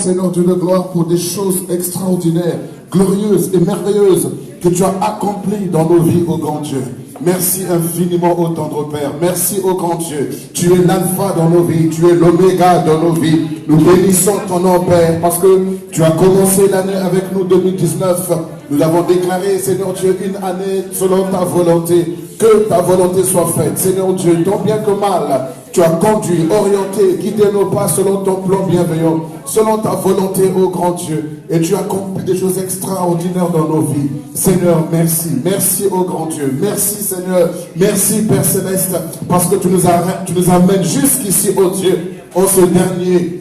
Seigneur Dieu de gloire, pour des choses extraordinaires, glorieuses et merveilleuses que tu as accomplies dans nos vies, ô grand Dieu. Merci infiniment, ô tendre Père. Merci, ô grand Dieu. Tu es l'alpha dans nos vies, tu es l'oméga dans nos vies. Nous bénissons ton nom, Père, parce que tu as commencé l'année avec nous 2019. Nous avons déclaré, Seigneur Dieu, une année selon ta volonté. Que ta volonté soit faite, Seigneur Dieu, tant bien que mal. Tu as conduit, orienté, guidé nos pas selon ton plan bienveillant, selon ta volonté, ô grand Dieu. Et tu as accompli des choses extraordinaires dans nos vies. Seigneur, merci. Merci, ô grand Dieu. Merci, Seigneur. Merci, Père Céleste, parce que tu nous amènes jusqu'ici, ô Dieu, en ce dernier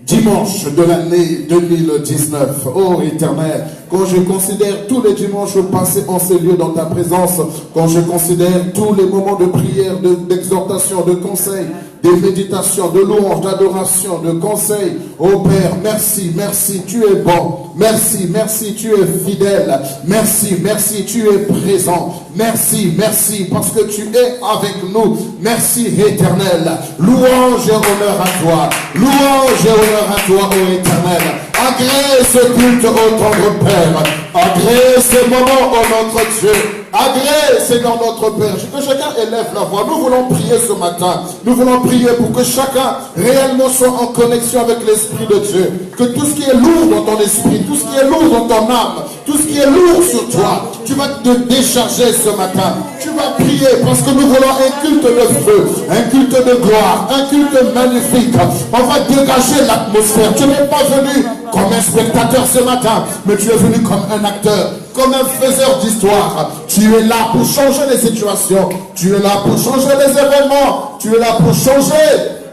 dimanche de l'année 2019. Oh Éternel, quand je considère tous les dimanches passés en ces lieux dans ta présence, quand je considère tous les moments de prière, d'exhortation, de conseil, des méditations, de louanges, d'adoration, de conseils, oh Père, merci, merci, tu es bon. Merci, merci, tu es fidèle. Merci, merci, tu es présent. Merci, merci, parce que tu es avec nous. Merci, Éternel. Louange et honneur à toi. Louange et honneur à toi, ô Éternel. Agrée ce culte, ô tendre Père. Agrée ce moment, ô notre Dieu. Agrée, Seigneur notre Père. Que chacun élève la voix. Nous voulons prier ce matin. Nous voulons prier pour que chacun réellement soit en connexion avec l'Esprit de Dieu. Que tout ce qui est lourd dans ton esprit, tout ce qui est lourd dans ton âme, tout ce qui est lourd sur toi, tu vas te décharger ce matin. Tu vas prier parce que nous voulons un culte de feu, un culte de gloire, un culte magnifique. On va dégager l'atmosphère. Tu n'es pas venu comme un spectateur ce matin, mais tu es venu comme un acteur, comme un faiseur d'histoire. Tu es là pour changer les situations. Tu es là pour changer les événements. Tu es là pour changer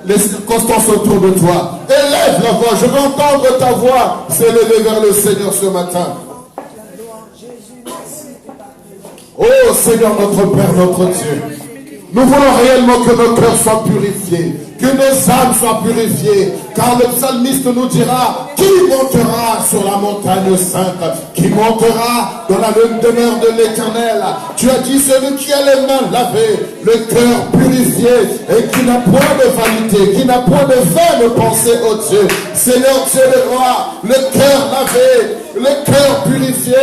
les circonstances autour de toi. Élève la voix. Je veux entendre ta voix s'élever vers le Seigneur ce matin. Oh Seigneur notre Père, notre Dieu. Nous voulons réellement que nos cœurs soient purifiés, que nos âmes soient purifiées, car le psalmiste nous dira: qui montera sur la montagne sainte, qui montera dans la demeure de l'Éternel. Tu as dit: celui qui a les mains lavées, le cœur purifié, et qui n'a point de vanité, qui n'a point de vaine pensée au Dieu. Seigneur Dieu le roi, le cœur lavé, le cœur purifié,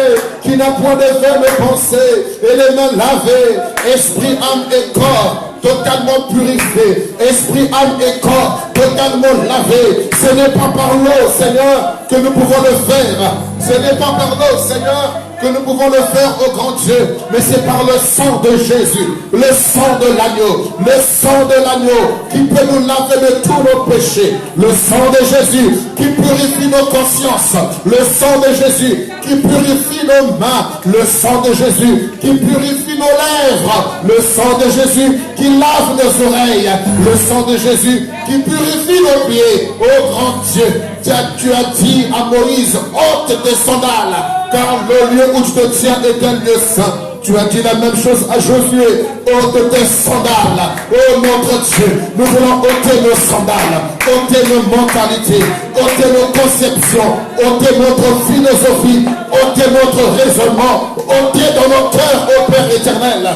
qui n'a point de vaine pensée, et les mains lavées, esprit, âme et corps totalement purifié, esprit, âme et corps totalement lavé. Ce n'est pas par l'eau, Seigneur, que nous pouvons le faire. Ce n'est pas par l'eau, Seigneur, que nous pouvons le faire au grand Dieu, mais c'est par le sang de Jésus, le sang de l'agneau, le sang de l'agneau qui peut nous laver de tous nos péchés, le sang de Jésus qui purifie nos consciences, le sang de Jésus qui purifie nos mains, le sang de Jésus qui purifie nos lèvres, le sang de Jésus qui lave nos oreilles, le sang de Jésus qui purifie nos pieds. Ô grand Dieu, tu as dit à Moïse: ôte tes sandales, car le lieu où tu te tiens est un lieu saint. Tu as dit la même chose à Josué: ôte tes sandales. Oh notre Dieu, nous voulons ôter nos sandales, ôter nos mentalités, ôter nos conceptions, ôter notre philosophie, ôter notre raisonnement, ôter dans nos cœurs, ô Père éternel,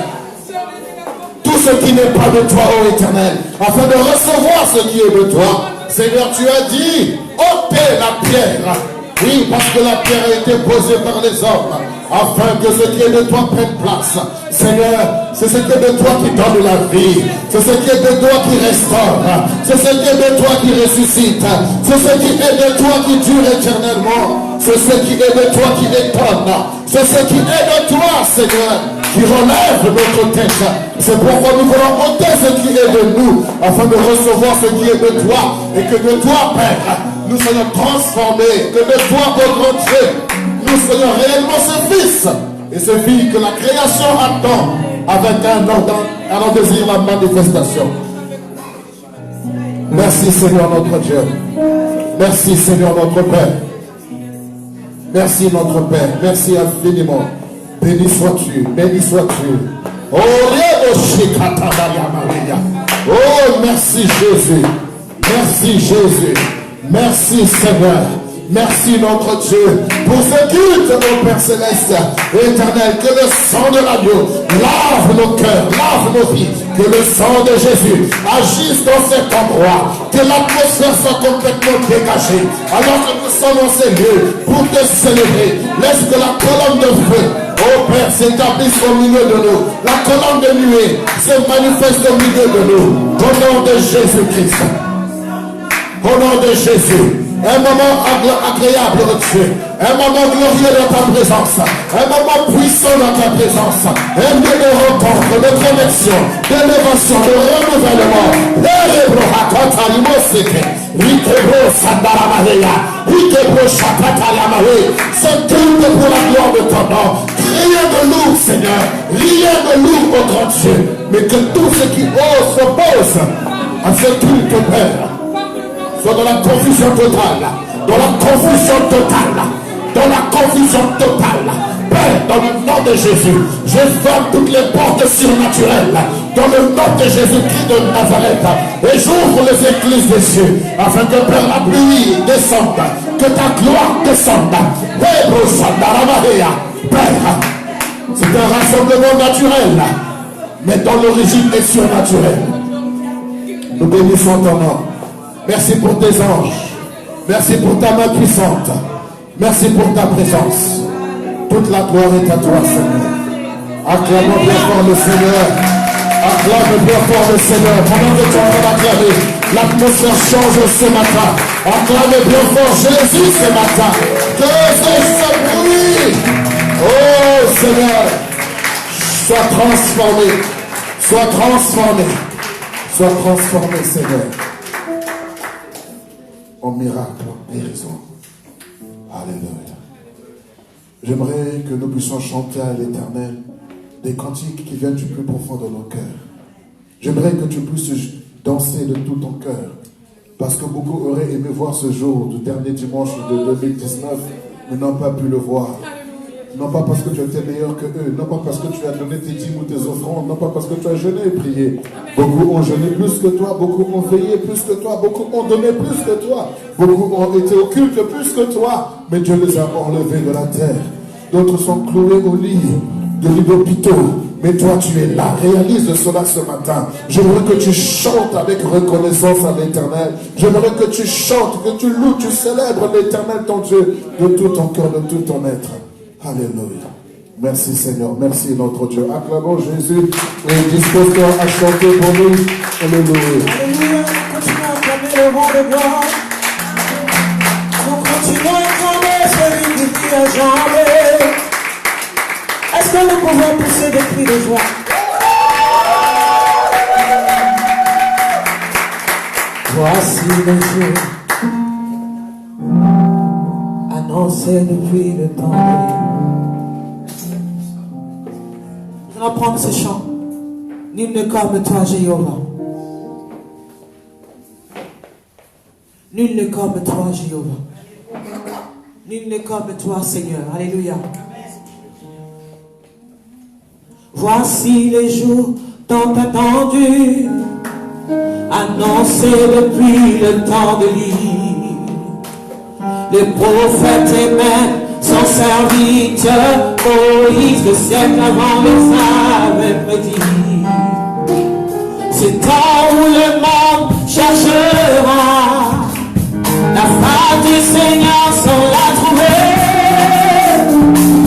tout ce qui n'est pas de toi, ô Éternel, afin de recevoir ce qui est de toi. Seigneur, tu as dit: ôtez la pierre. Oui, parce que la pierre a été posée par les hommes, afin que ce qui est de toi prenne place. Seigneur, c'est ce qui est de toi qui donne la vie, c'est ce qui est de toi qui restaure, c'est ce qui est de toi qui ressuscite, c'est ce qui est de toi qui dure éternellement, c'est ce qui est de toi qui étonne, c'est ce qui est de toi, Seigneur, qui relève notre tête. C'est pourquoi nous voulons ôter ce qui est de nous, afin de recevoir ce qui est de toi, et que de toi, Père, nous soyons transformés, que de toi, ô grand Dieu, nous soyons réellement ce fils et ce fille que la création attend avec un désir, la manifestation. Merci Seigneur notre Dieu. Merci Seigneur notre Père. Merci notre Père. Merci infiniment. Béni sois-tu. Béni sois-tu. Oh, merci Jésus. Merci Jésus. Merci Seigneur. Merci notre Dieu pour ce culte, mon Père Céleste et éternel. Que le sang de l'agneau lave nos cœurs, lave nos vies. Que le sang de Jésus agisse dans cet endroit. Que l'atmosphère soit complètement dégagée. Alors que nous sommes dans ces lieux pour te célébrer. Laisse que la colonne de feu, oh Père, s'établisse au milieu de nous. La colonne de nuée se manifeste au milieu de nous. Au nom de Jésus-Christ. Au nom de Jésus. Un moment agréable, oh Dieu. Un moment glorieux dans ta présence. Un moment puissant dans ta présence. Un lieu de rencontre, de connexion, d'élévation, de renouvellement. C'est tout pour la gloire de ton nom. Rien de lourd, Seigneur. Rien de lourd, oh grand Dieu. Mais que tout ce qui ose s'oppose à ce culte, Père, soit dans la confusion totale, dans la confusion totale, dans la confusion totale. Père, dans le nom de Jésus, je ferme toutes les portes surnaturelles, dans le nom de Jésus-Christ de Nazareth, et j'ouvre les églises des cieux, afin que Père, la pluie descende, que ta gloire descende. Père, c'est un rassemblement naturel, mais dont l'origine est surnaturelle. Nous bénissons ton nom. Merci pour tes anges. Merci pour ta main puissante. Merci pour ta présence. Toute la gloire est à toi, Seigneur. Acclamons bien fort le Seigneur. Acclame bien fort le Seigneur. Pendant que tu es en train d'acclamer, l'atmosphère change ce matin. Acclame bien fort Jésus ce matin. Que c'est ce bruit. Oh Seigneur, sois transformé. Sois transformé. Sois transformé, Seigneur. En miracle, en guérison. Alléluia. J'aimerais que nous puissions chanter à l'Éternel des cantiques qui viennent du plus profond de nos cœurs. J'aimerais que tu puisses danser de tout ton cœur, parce que beaucoup auraient aimé voir ce jour du dernier dimanche de 2019, mais n'ont pas pu le voir. Non pas parce que tu étais meilleur que eux, non pas parce que tu as donné tes dîmes ou tes offrandes, non pas parce que tu as jeûné et prié. Beaucoup ont jeûné plus que toi, beaucoup ont veillé plus que toi, beaucoup ont donné plus que toi, beaucoup ont été au culte plus que toi, mais Dieu les a enlevés de la terre. D'autres sont cloués au lit, de lits d'hôpitaux, mais toi tu es là. Réalise cela ce matin. J'aimerais que tu chantes avec reconnaissance à l'Éternel. J'aimerais que tu chantes, que tu loues, tu célèbres l'Éternel ton Dieu de tout ton cœur, de tout ton être. Alléluia. Merci Seigneur, merci notre Dieu. Acclamons Jésus et dispose-toi à chanter pour nous. Alléluia. Alléluia, nous continuons à acclamer le roi de gloire. Nous continuons à acclamer celui qui vit à jamais. Est-ce que nous pouvons pousser des cris de joie? Voici le jour annoncé depuis le temps de l'hiver. Nous allons prendre ce chant. Nul ne comme toi, Jéhovah. Nul ne comme toi, Jéhovah. Nul ne comme toi, Seigneur. Alléluia. Voici les jours tant attendus, annoncés depuis le temps de l'île. Les prophètes et même son serviteur Moïse, le siècle avant les avait prédit. C'est temps où le monde cherchera la face du Seigneur sans la trouver.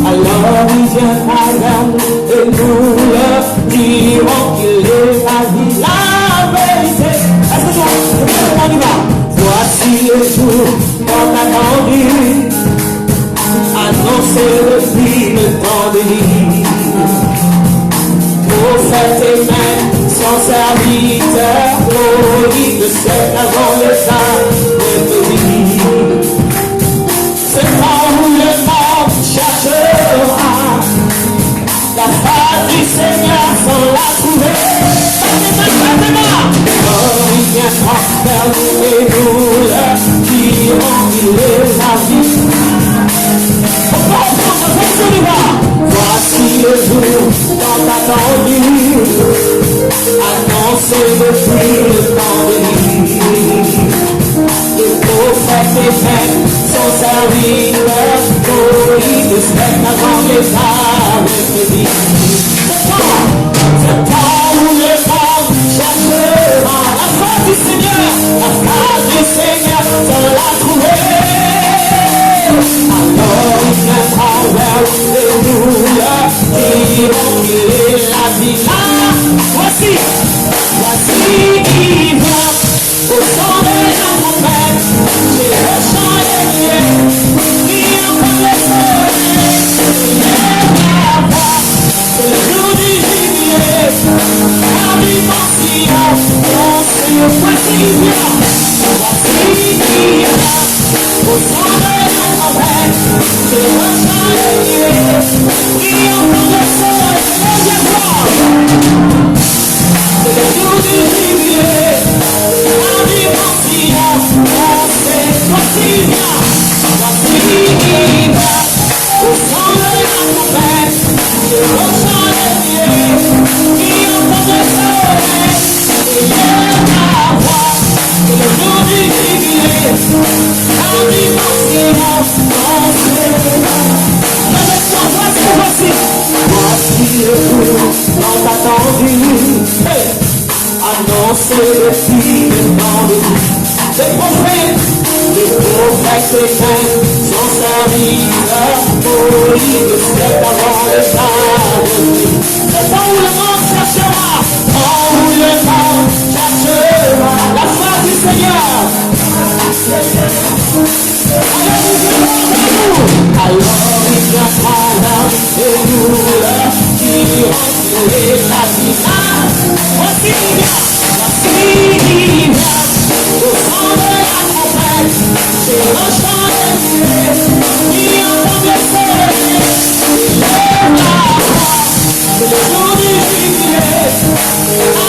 Alors il viendra vers nous et nous le dirons qu'il est la vie, la vérité. Est-ce que on y va? Voici le jour tant attendu, annoncé depuis le temps de l'île. Prophète et même son serviteur, Moïse, le siècle avant le saint. C'est temps où le monde cherchera la face du Seigneur sans la trouver. Oh, il viendra vers nous et nous le dirons, il est la vie. Voici le jour tant attendu, annoncé depuis le temps de l'île. Les prophètes et même son serviteur, Moïse respecte avant les avec lui. C'est pas où le temps cherchera la face du Seigneur, la face du Seigneur, sans la trouver. Alors il viendra vers les douleurs qui vont créer la vie. Voici qui vient au son de la trompette, c'est le chant des lieux qui entend le soleil, c'est le jour du jubilé, la dimension, c'est le voici qui vient au son de la trompette, c'est le chant des lieux qui entend le soleil, c'est le jour du jubilé, la dimension, c'est voici qui vient au son de la trompette, c'est le chant des lieux qui entend le soleil, et la voix, c'est le jour du jubilé, la dimension, voici le jour tant attendu, annoncer le filament de vie. Les prophètes éteints, son serviteur, Moïse respecte avant les âges. C'est pas où le monde cherchera, pas où le monde cherchera la face du Seigneur. Alors il viendra là et nous qui ont trouvé la vie. Voici qui vient au son de la trompette, c'est le chant des lieux qui entend le soleil, lève la voix, c'est le jour du jubilé, la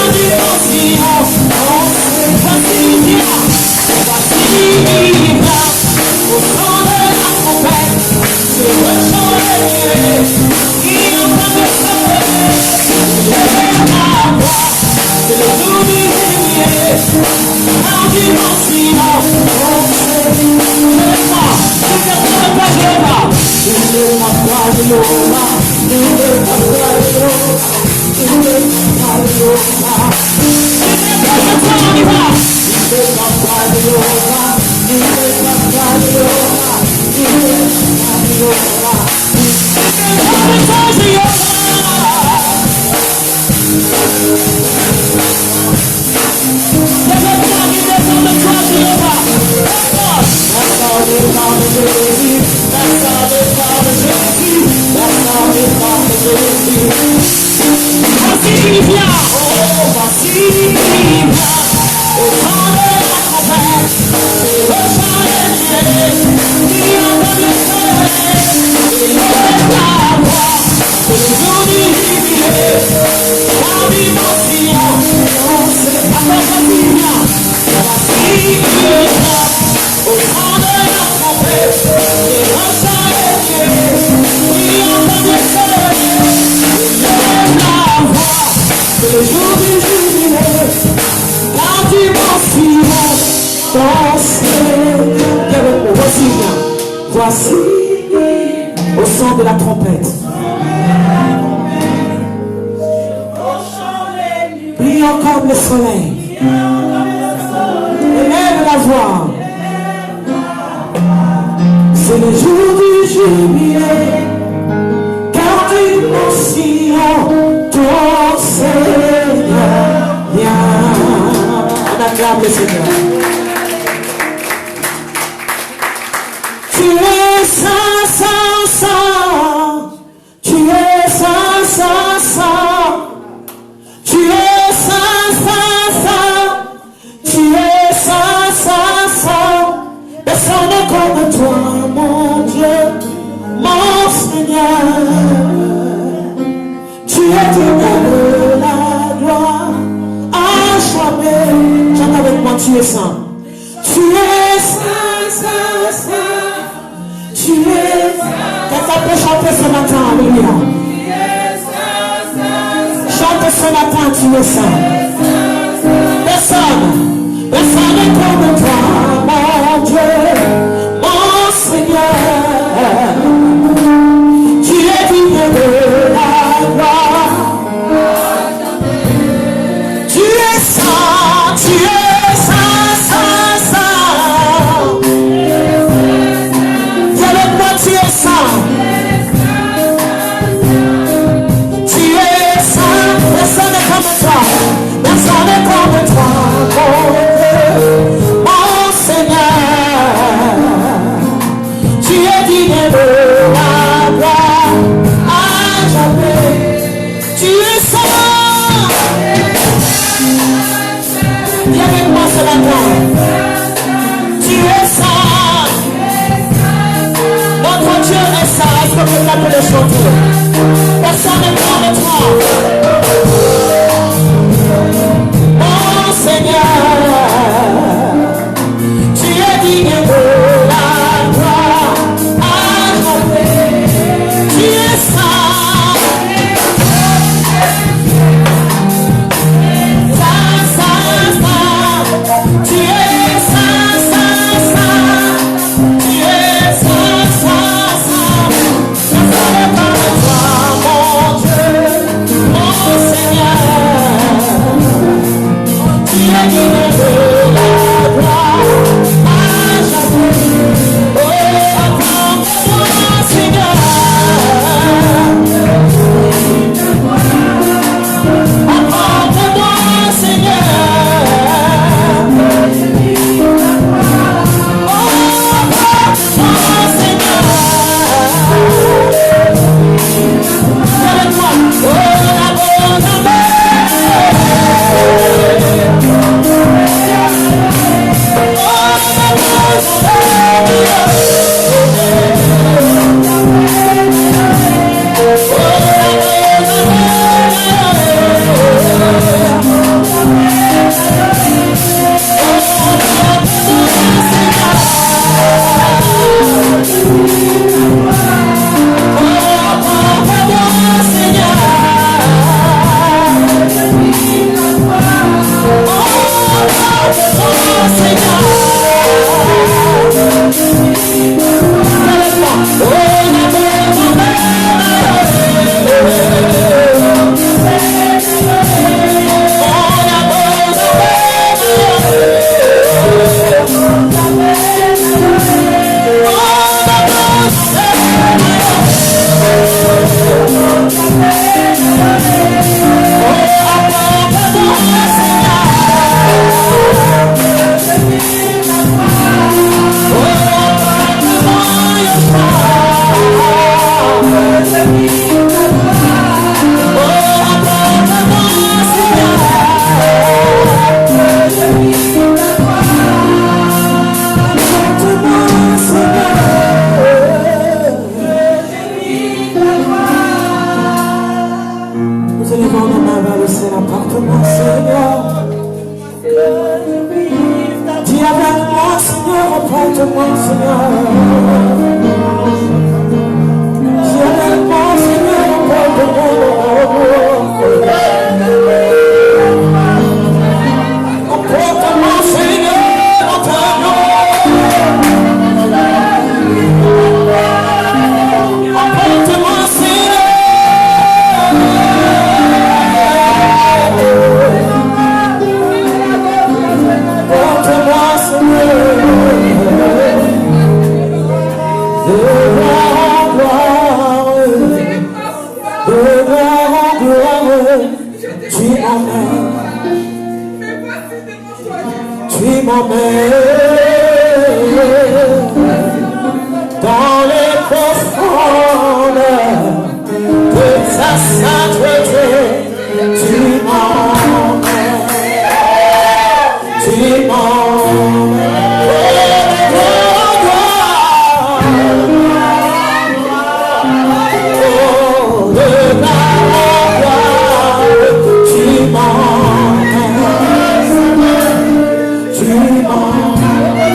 dimension, voici qui vient au son de la trompette, c'est le chant des lieux qui entend le soleil, lève la voix, c'est le jour du jubilé, la dimension, voici au son de la trompette. Brillant comme le soleil. Élève la voix. C'est le jour du jubilé. Car l'émotion, ton Seigneur vient. On acclame le Seigneur. Tu es saint, saint, saint. Tu es saint, saint, saint. Tu es saint, saint, saint. Tu es saint, saint, saint. Personne n'est comme toi, mon Dieu, mon Seigneur. Tu es digne de la gloire à jamais. Chante avec moi, tu es saint. Tu es saint, saint, saint. Tu es saint. Quelqu'un peut chanter ce matin, alléluia. Chante ce matin, tu es saint. Personne n'est comme toi, mon Dieu, mon quelqu'un peut le chanter. Personne ne prend le temps. Mon Seigneur, tu es digne de la gloire. Tu es saint. Saint, saint, saint. Tu es saint, saint, saint. Tu es saint, saint, saint. Personne ne parle de toi, mon Dieu, mon Seigneur. Tu es digne de la gloire à jamais. Oh, accorde-moi, Seigneur. Accorde-moi, Seigneur. Oh, accorde-moi, Seigneur. Donne-moi, oh, la bonne dans les profondes de ta sainteté, tu m'emmènes, tu m'emmènes, tu m'emmènes.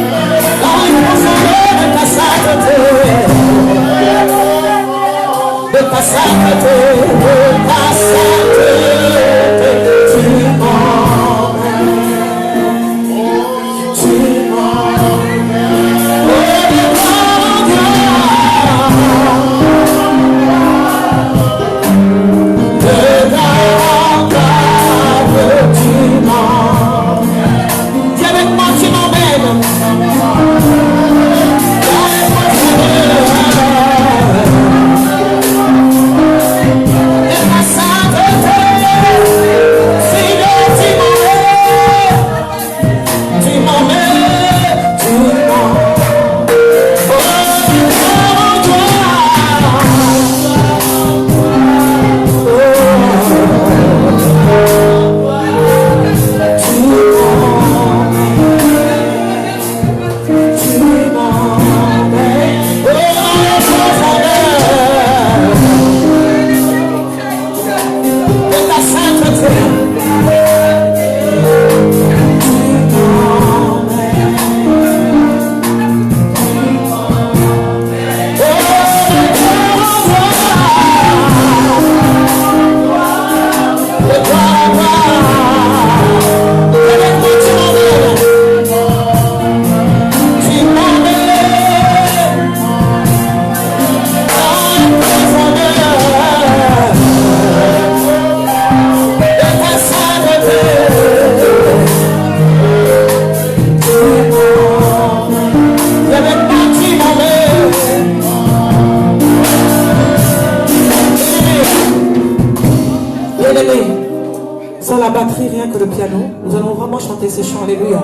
peu le piano. Nous allons vraiment chanter ce chant. Alléluia.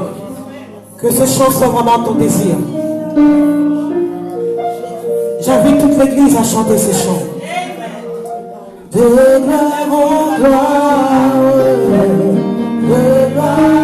Que ce chant soit vraiment ton désir. J'invite toute l'église à chanter ce chant. De gloire en gloire, de gloire.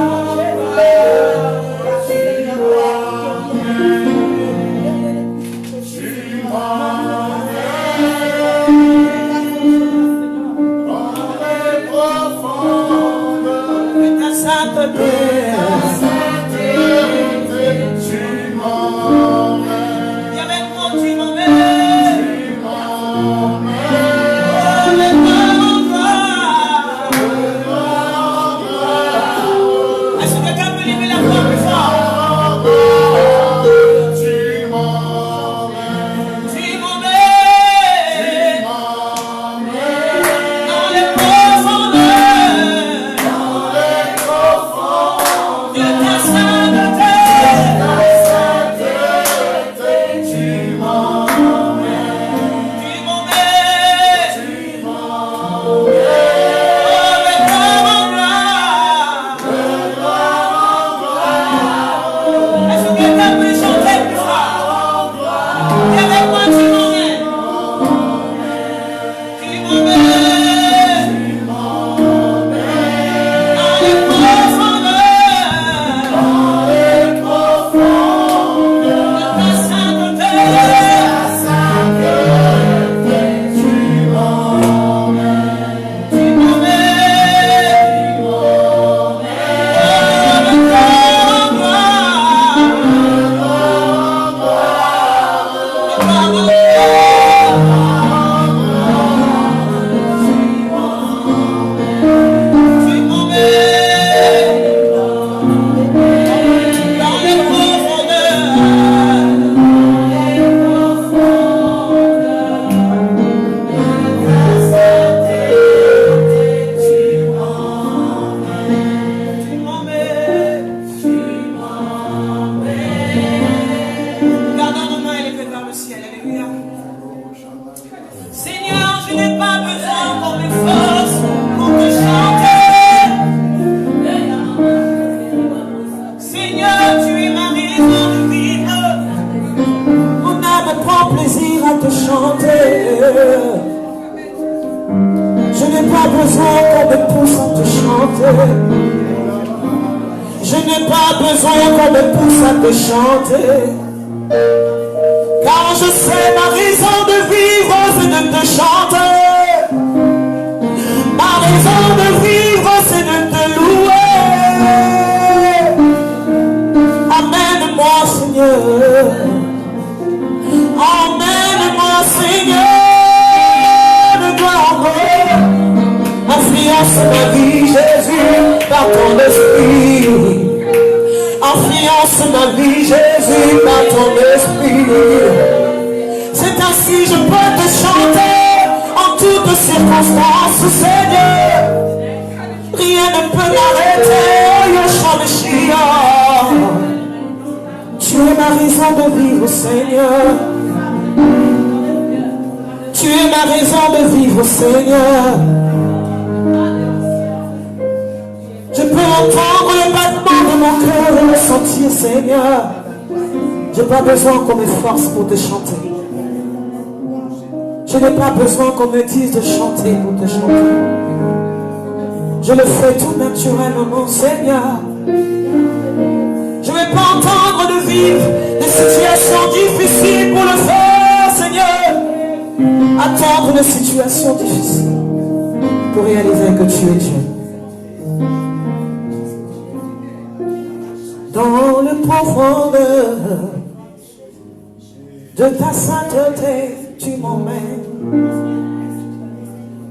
Qu'on me force pour te chanter. Je n'ai pas besoin qu'on me dise de chanter pour te chanter. Je le fais tout naturellement, Seigneur. Je ne vais pas entendre de vivre des situations difficiles pour le faire, Seigneur. Attendre des situations difficiles pour réaliser que tu es Dieu. Dans le profondeur de ta sainteté, tu m'emmènes,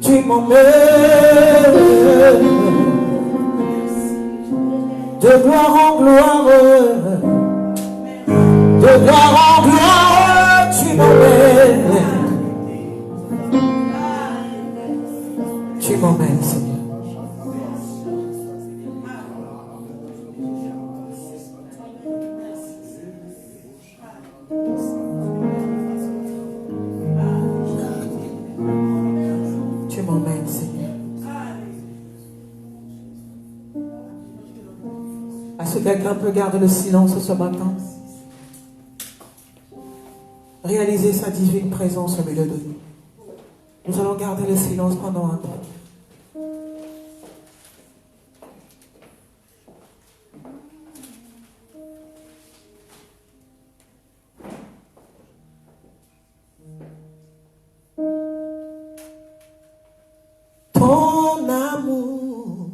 tu m'emmènes. De gloire en gloire, de gloire en gloire, tu m'emmènes. Tu m'emmènes, Seigneur. Tu m'emmènes, Seigneur. quelqu'un peut garder le silence ce matin, réaliser sa divine présence au milieu de nous. Nous allons garder le silence pendant un temps. Ton amour,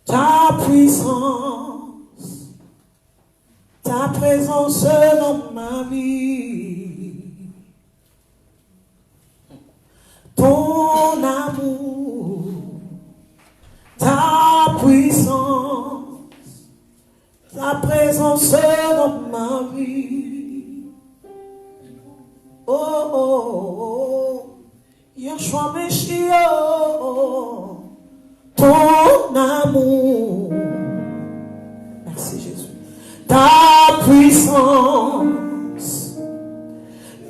ta puissance, ta présence dans ma vie. Ton amour, ta puissance, ta présence dans ma vie. Oh, oh, oh. Yeshua Meshiach, ton amour, merci Jésus, ta puissance,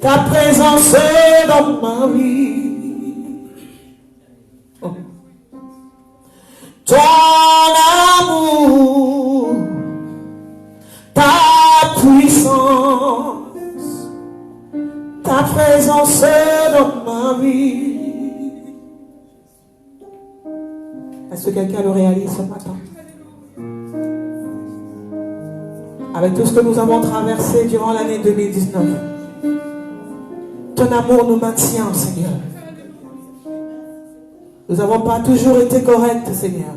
ta présence dans ma vie, ton amour, ta puissance, ta présence dans ma vie. Est-ce que quelqu'un le réalise ce matin? Avec tout ce que nous avons traversé durant l'année 2019, ton amour nous maintient, Seigneur. Nous n'avons pas toujours été corrects, Seigneur.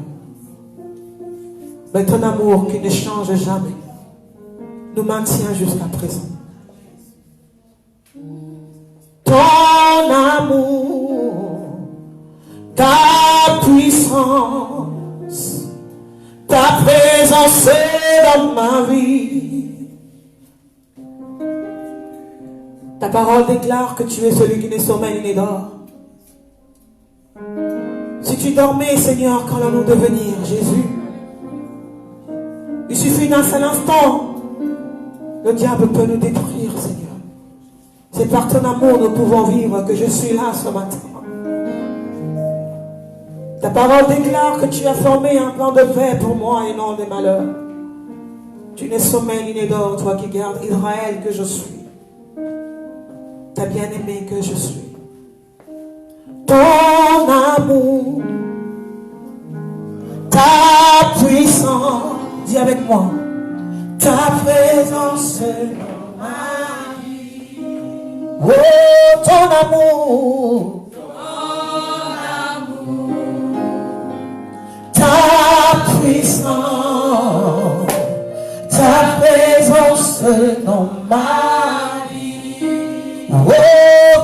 Mais ton amour qui ne change jamais nous maintient jusqu'à présent. Ton amour, ta puissance, ta présence dans ma vie. Ta parole déclare que tu es celui qui ne sommeille ni dort. Si tu dormais, Seigneur, qu'allons-nous devenir, Jésus? Il suffit d'un seul instant, le diable peut nous détruire, Seigneur. C'est par ton amour nous pouvons vivre que je suis là ce matin. Ta parole déclare que tu as formé un plan de paix pour moi et non de malheur. Tu n'es sommeil ni dors, toi qui gardes Israël que je suis. Ta bien-aimée que je suis. Ton amour, ta puissance, dis avec moi, ta présence dans ma vie. Oh, ton amour, ta puissance, ta présence dans ma vie. Oh,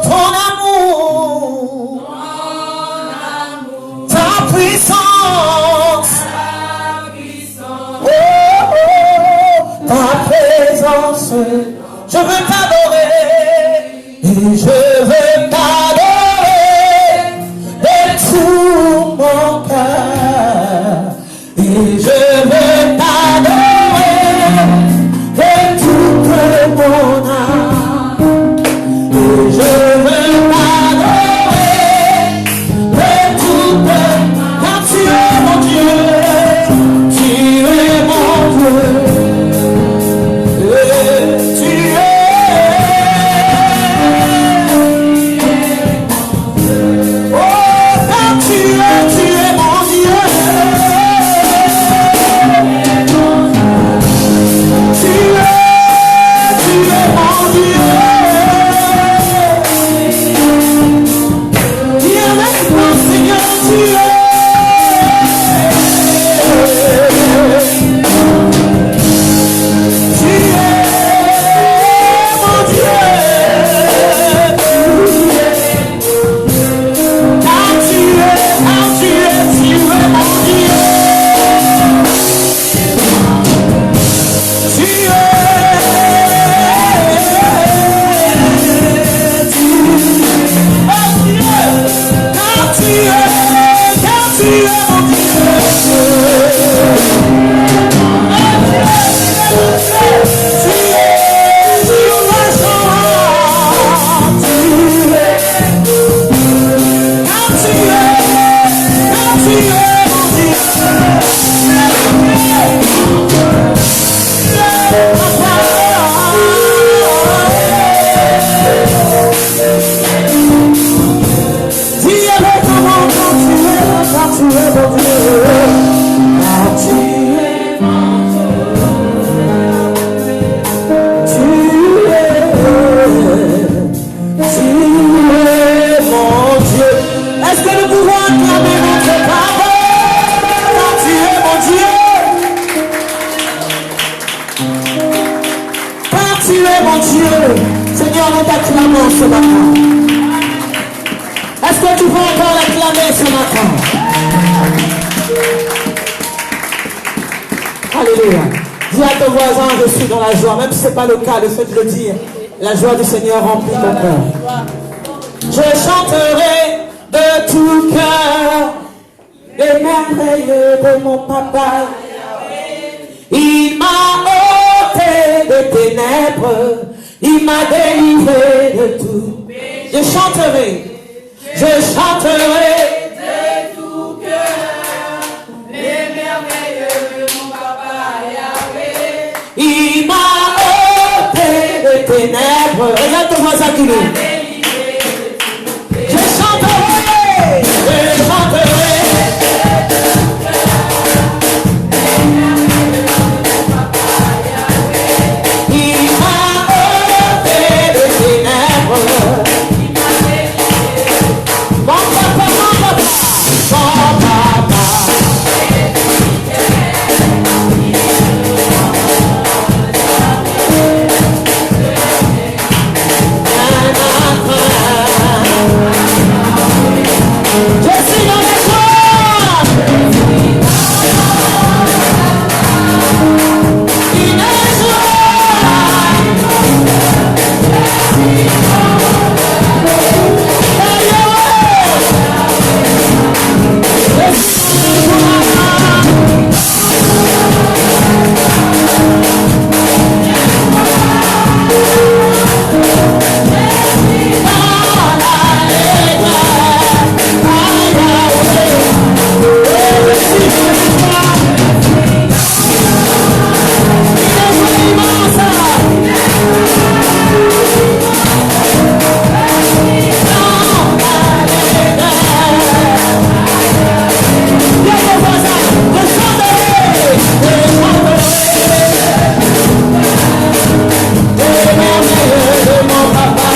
ton amour, ta puissance, oh, ta présence. Je veux t'adorer et je veux t'adorer de tout mon cœur. Et je veux t'adorer de toute mon âme. Et je veux t'adorer de toute car tu es mon Dieu. Tu es mon Dieu. Tu es Seigneur, nous t'acclamons ce matin. Est-ce que tu veux encore l'acclamer ce matin? Alléluia. Dis à ton voisin, je suis dans la joie. Même si ce n'est pas le cas, le fait de le dire, la joie du Seigneur remplit ton cœur. Je chanterai de tout cœur les merveilles de mon papa. Il m'a ôté des ténèbres, il m'a délivré de tout. Je chanterai de tout cœur les merveilles de mon papa Yahweh. Il m'a ôté des ténèbres. Regarde ton voisin qui dit. Je chanterai. Il m'a ôté des ténèbres. Mon papa,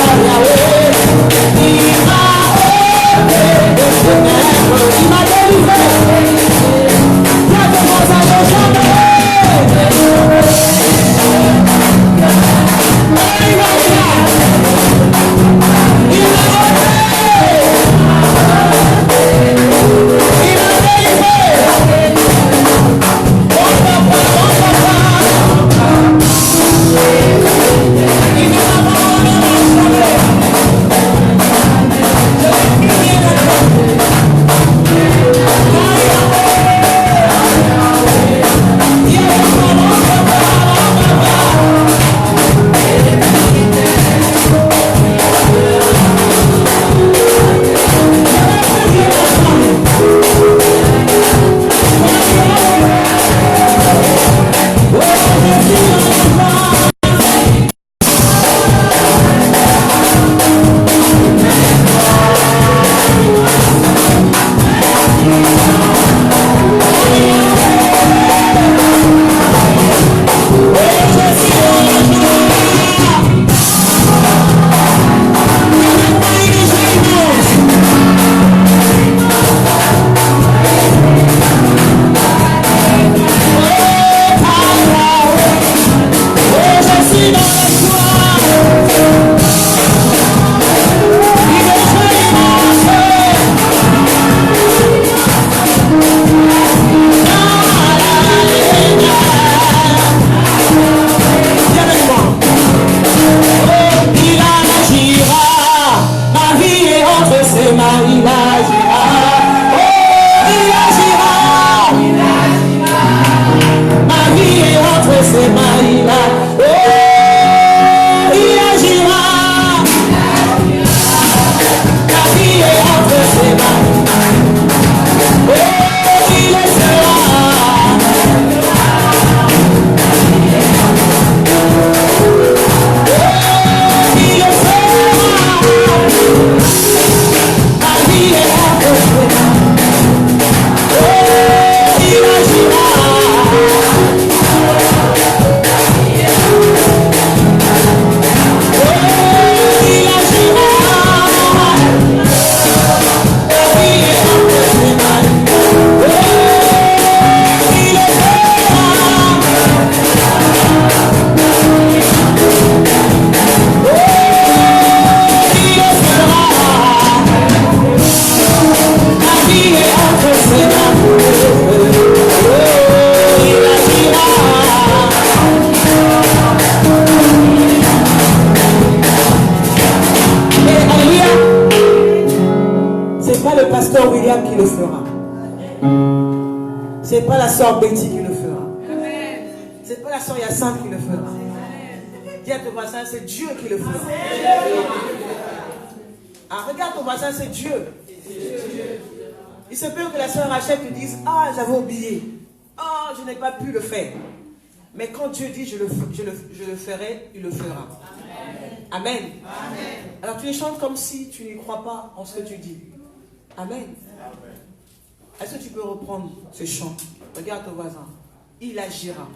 le fera. C'est pas la sœur Betty qui le fera. C'est pas la sœur Hyacinthe qui le fera. Dis à ton voisin, c'est Dieu qui le fera. Ah, regarde ton voisin, c'est Dieu. Il se peut que la sœur Rachel te dise, ah, j'avais oublié. Oh, je n'ai pas pu le faire. Mais quand Dieu dit, je le ferai, il le fera. Amen. Alors tu les chantes comme si tu n'y crois pas en ce que tu dis. Amen. Est-ce que tu peux reprendre ce chant? Regarde ton voisin. Il agira.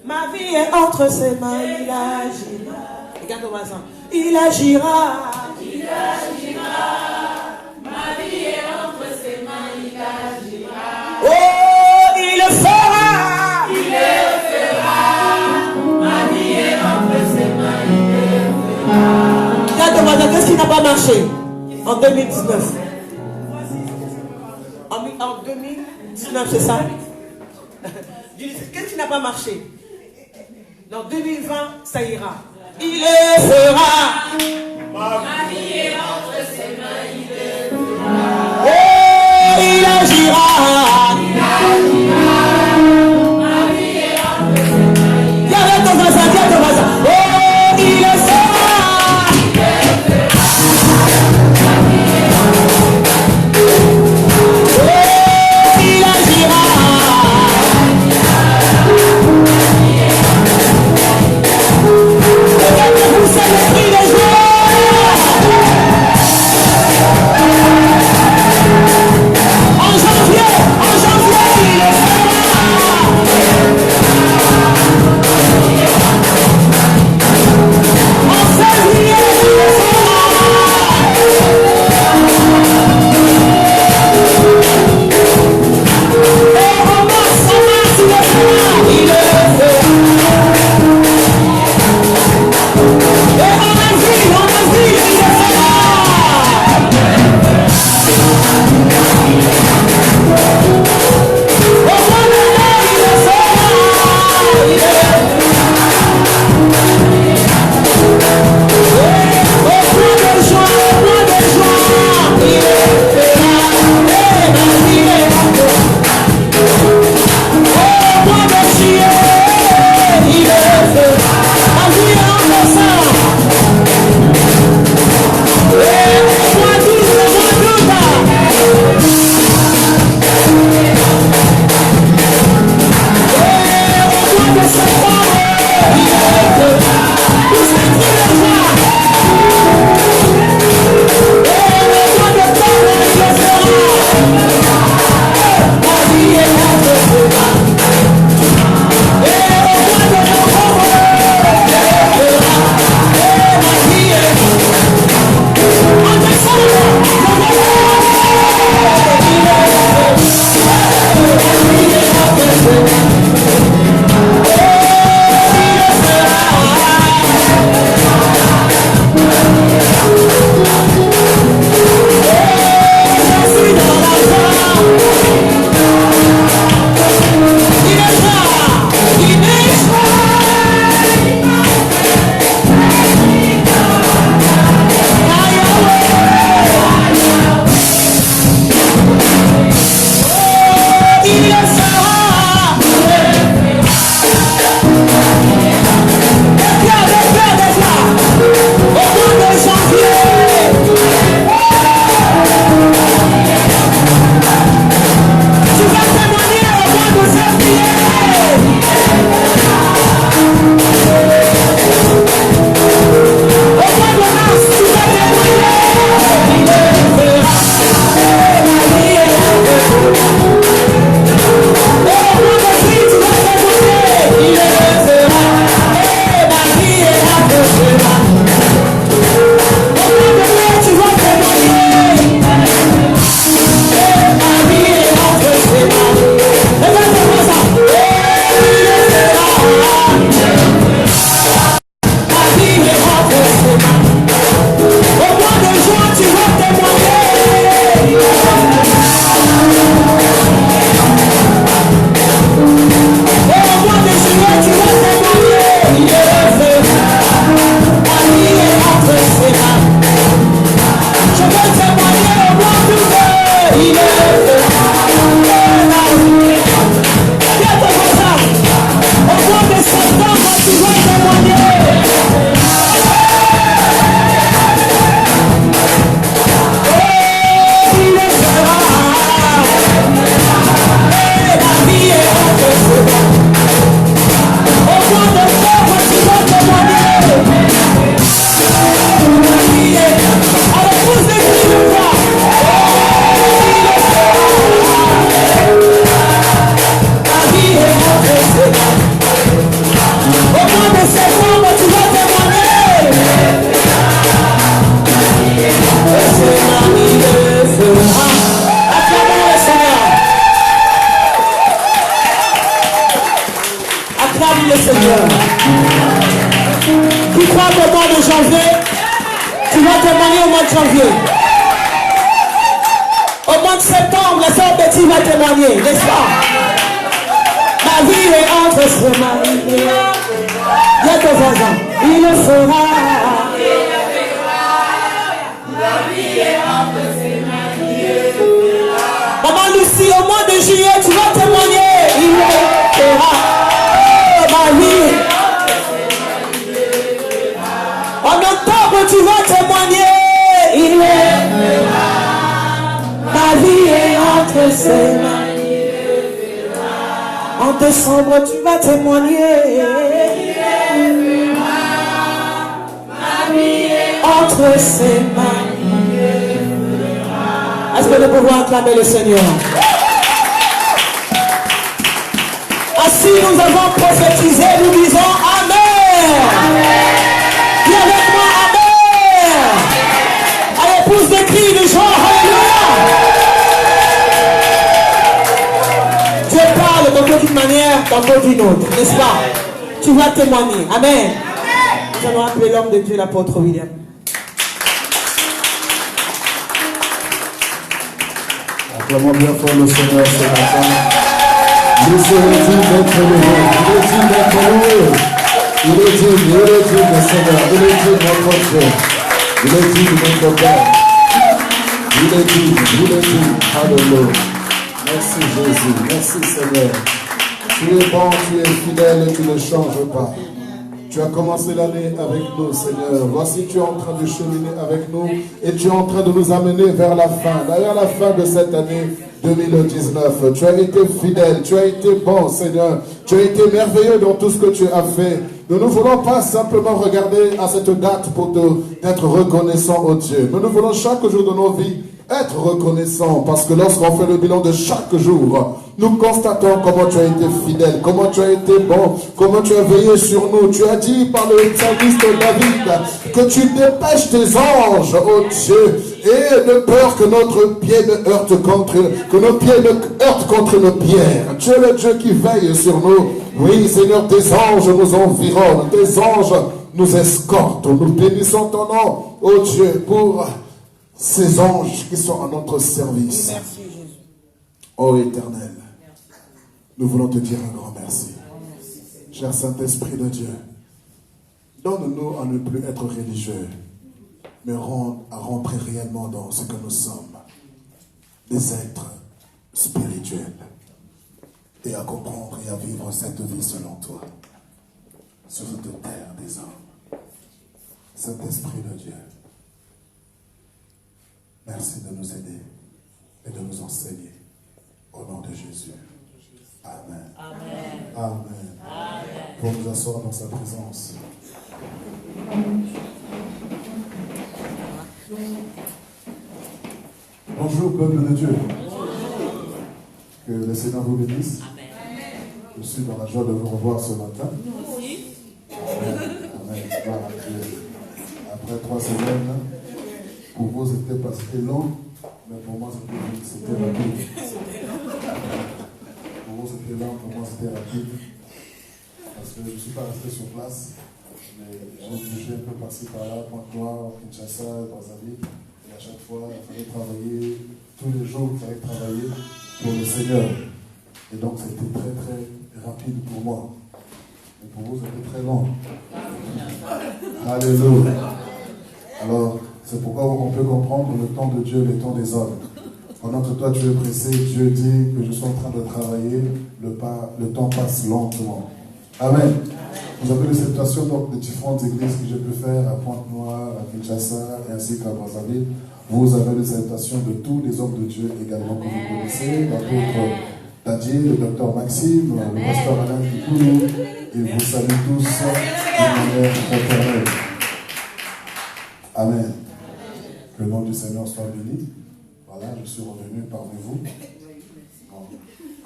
Ma vie est entre ses mains, il agira. Regarde ton voisin. Il agira. Il agira. Ma vie est entre ses mains, il agira. Oh, il le fera. Il le fera. Ma vie est entre ses mains, il le fera. Regarde ton voisin, qu'est-ce qui n'a pas marché en 2019? En 2019, c'est ça? Qu'est-ce qui n'a pas marché? En 2020, ça ira. Il le fera. Ma vie est entre ses mains, il le fera. Oh, il agira. Il agira. Ma vie est entre ses mains, il le fera. Regarde ton voisin, regarde ton voisin. Oh, il le fera. En janvier, en janvier. Tu vas témoigner au mois de janvier. Au mois de septembre, la sœur Betty va témoigner, n'est-ce pas? Ma vie est entre ses mains. Il y a deux voisins. Il le fera. Ma vie est entre ses mains. Maman Lucie, au mois de juillet, tu vas témoigner. Il le fera. Ma vie. En octobre, tu vas témoigner. Il le fera. Ma vie est entre ses mains. En décembre, tu vas témoigner. Ma vie est Entre ses mains. Est-ce que nous pouvons acclamer le Seigneur? Ainsi nous avons prophétisé, nous disons Amen. Dis avec moi Amen. Allez, pousse des cris de joie, Alléluia. Dieu parle de toute manière, dans d'une autre, n'est-ce pas? Tu vas témoigner. Amen. Nous allons appeler l'homme de Dieu, l'apôtre William. Acclamons bien fort le Seigneur ce matin. Il est digne d'être loué. Il est digne d'être loué. Il est digne, le Seigneur. Il est digne notre Dieu. Il est digne notre Père. Il est digne. Alléluia. Merci Jésus. Merci Seigneur. Tu es bon, tu es fidèle et tu ne changes pas. Tu as commencé l'année avec nous, Seigneur. Voici, tu es en train de cheminer avec nous et tu es en train de nous amener vers la fin. D'ailleurs, la fin de cette année 2019. Tu as été fidèle, tu as été bon, Seigneur. Tu as été merveilleux dans tout ce que tu as fait. Nous ne voulons pas simplement regarder à cette date pour être reconnaissants au Dieu. Mais nous voulons chaque jour de nos vies être reconnaissants, parce que lorsqu'on fait le bilan de chaque jour, nous constatons comment tu as été fidèle, comment tu as été bon, comment tu as veillé sur nous. Tu as dit par le psalmiste David que tu dépêches tes anges, oh Dieu, et de peur que notre pied ne heurte contre, que nos pieds ne heurtent contre nos pierres. Tu es le Dieu qui veille sur nous. Oui, Seigneur, tes anges nous environnent, tes anges nous escortent. Nous bénissons ton nom, oh Dieu, pour ces anges qui sont à notre service. Merci Jésus. Ô Éternel, nous voulons te dire un grand merci. Cher Saint-Esprit de Dieu, donne-nous à ne plus être religieux, mais à rentrer réellement dans ce que nous sommes, des êtres spirituels, et à comprendre et à vivre cette vie selon toi, sur cette terre des hommes. Saint-Esprit de Dieu, merci de nous aider et de nous enseigner. Au nom de Jésus. Amen. Amen. Amen. Amen. Pour nous asseoir dans sa présence. Bonjour, peuple de Dieu. Que le Seigneur vous bénisse. Amen. Je suis dans la joie de vous revoir ce matin. Nous aussi. Amen. Amen. Gloire à Dieu. Après 3 semaines, pour vous, c'était long, mais pour moi, c'était rapide. Pour vous, c'était long, pour moi, c'était rapide. Parce que je ne suis pas resté sur place, mais j'ai bougé un peu par-ci, par-là, Pointe-Noire, Kinshasa, Brazzaville. Et à chaque fois, il fallait travailler. Tous les jours, il fallait travailler pour le Seigneur. Et donc, c'était très, très rapide pour moi. Mais pour vous, c'était très long. Alléluia. Alors, c'est pourquoi on peut comprendre le temps de Dieu, le temps des hommes. Pendant que toi tu es pressé, Dieu dit que je suis en train de travailler, le temps passe lentement. Amen. Vous avez les salutations donc, de différentes églises que je peux faire à Pointe-Noire, à Kinshasa, ainsi qu'à Brazzaville. Vous avez les salutations de tous les hommes de Dieu également que vous connaissez, l'apôtre Dadier, le docteur Maxime, le pasteur Alain Kikoulou, et vous saluez tous de manière fraternelle. Amen. Que le nom du Seigneur soit béni. Voilà, je suis revenu parmi vous. Bon.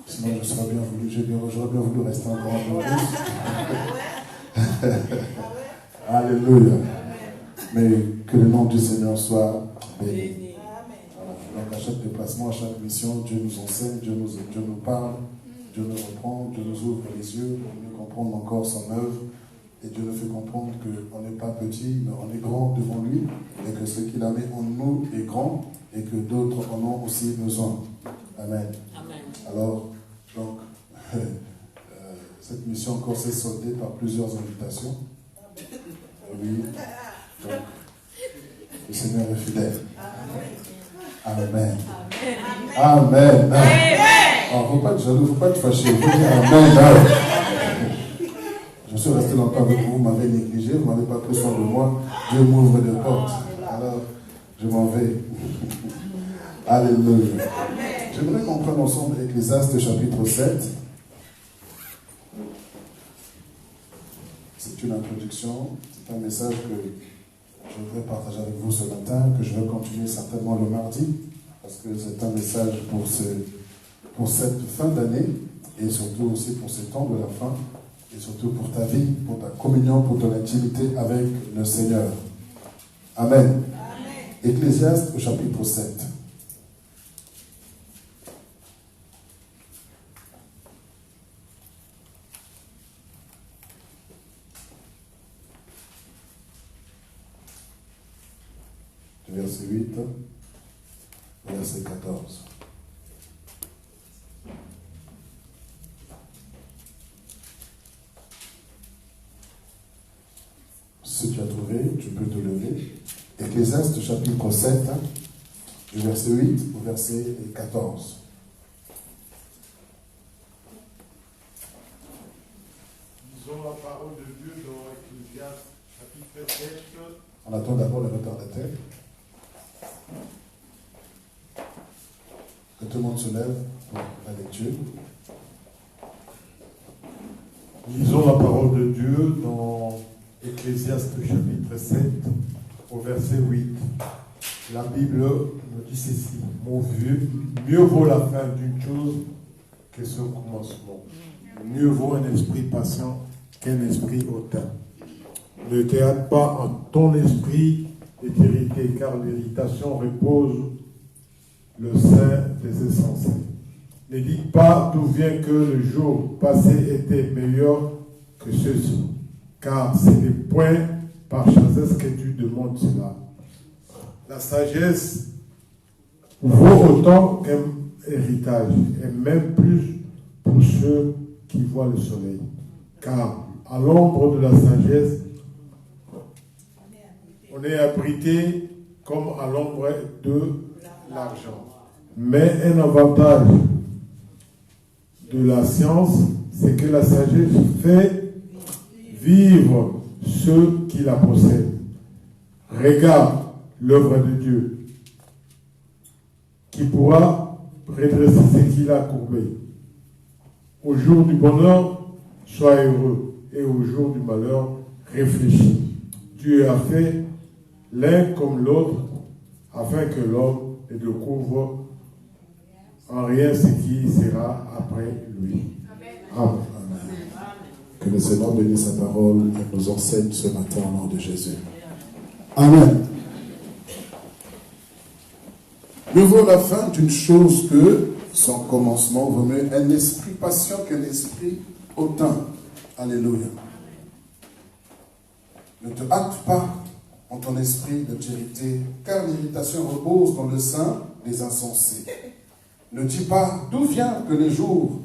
Sinon, j'aurais bien voulu rester encore un peu plus. Alléluia. Mais que le nom du Seigneur soit béni. Voilà. Donc à chaque déplacement, à chaque mission, Dieu nous enseigne, Dieu nous parle, Dieu nous reprend, Dieu nous ouvre les yeux pour mieux comprendre encore son œuvre Et Dieu nous fait comprendre qu'on n'est pas petit, mais on est grand devant lui, et que ce qu'il a mis en nous est grand, et que d'autres en ont aussi besoin. Amen. Amen. Alors, donc, cette mission encore s'est soldée par plusieurs invitations. Oui. Donc, le Seigneur est fidèle. Amen. Amen. Amen. Il ne faut pas être jaloux, il ne faut pas être fâché. Il faut dire Amen. Je suis resté longtemps avec vous, vous m'avez négligé, vous ne m'avez pas pris soin de moi. Dieu m'ouvre des portes. Alors, je m'en vais. Alléluia. J'aimerais qu'on prenne ensemble Ecclésiaste chapitre 7. C'est une introduction, c'est un message que je voudrais partager avec vous ce matin, que je vais continuer certainement le mardi, parce que c'est un message pour cette fin d'année, et surtout aussi pour ces temps de la fin, et surtout pour ta vie, pour ta communion, pour ton intimité avec le Seigneur. Amen. Amen. Ecclésiaste au chapitre 7. Verset 8, verset 14. Si tu as trouvé, tu peux te lever. Ecclésiaste chapitre 7, du verset 8 au verset 14. Lisons la parole de Dieu dans Ecclésiaste chapitre 7. On attend d'abord le retardataire. Que tout le monde se lève pour la lecture. Lisons la parole de Dieu dans Ecclésiaste chapitre 7 au verset 8. La Bible nous dit ceci: mieux vaut la fin d'une chose que son commencement. Mieux vaut un esprit patient qu'un esprit hautain. Ne te hâte pas en ton esprit d'irriter, car l'irritation repose le sein des insensés. Ne dites pas d'où vient que le jour passé était meilleur que ceci, car ce n'est point par sagesse que tu demandes cela. La sagesse vaut autant qu'un héritage, et même plus pour ceux qui voient le soleil. Car à l'ombre de la sagesse, on est abrité comme à l'ombre de l'argent. Mais un avantage de la science, c'est que la sagesse fait vivre ceux qui la possèdent. Regarde l'œuvre de Dieu, qui pourra redresser ce qu'il a courbé. Au jour du bonheur, sois heureux, et au jour du malheur, réfléchis. Dieu a fait l'un comme l'autre, afin que l'homme ne découvre en rien ce qui sera après lui. Amen. Que le Seigneur bénisse sa parole et nous enseigne ce matin au nom de Jésus. Amen. Mieux vaut la fin d'une chose que son commencement. Vaut mieux un esprit patient qu'un esprit hautain. Alléluia. Ne te hâte pas en ton esprit de t'irriter, car l'irritation repose dans le sein des insensés. Ne dis pas d'où vient que les jours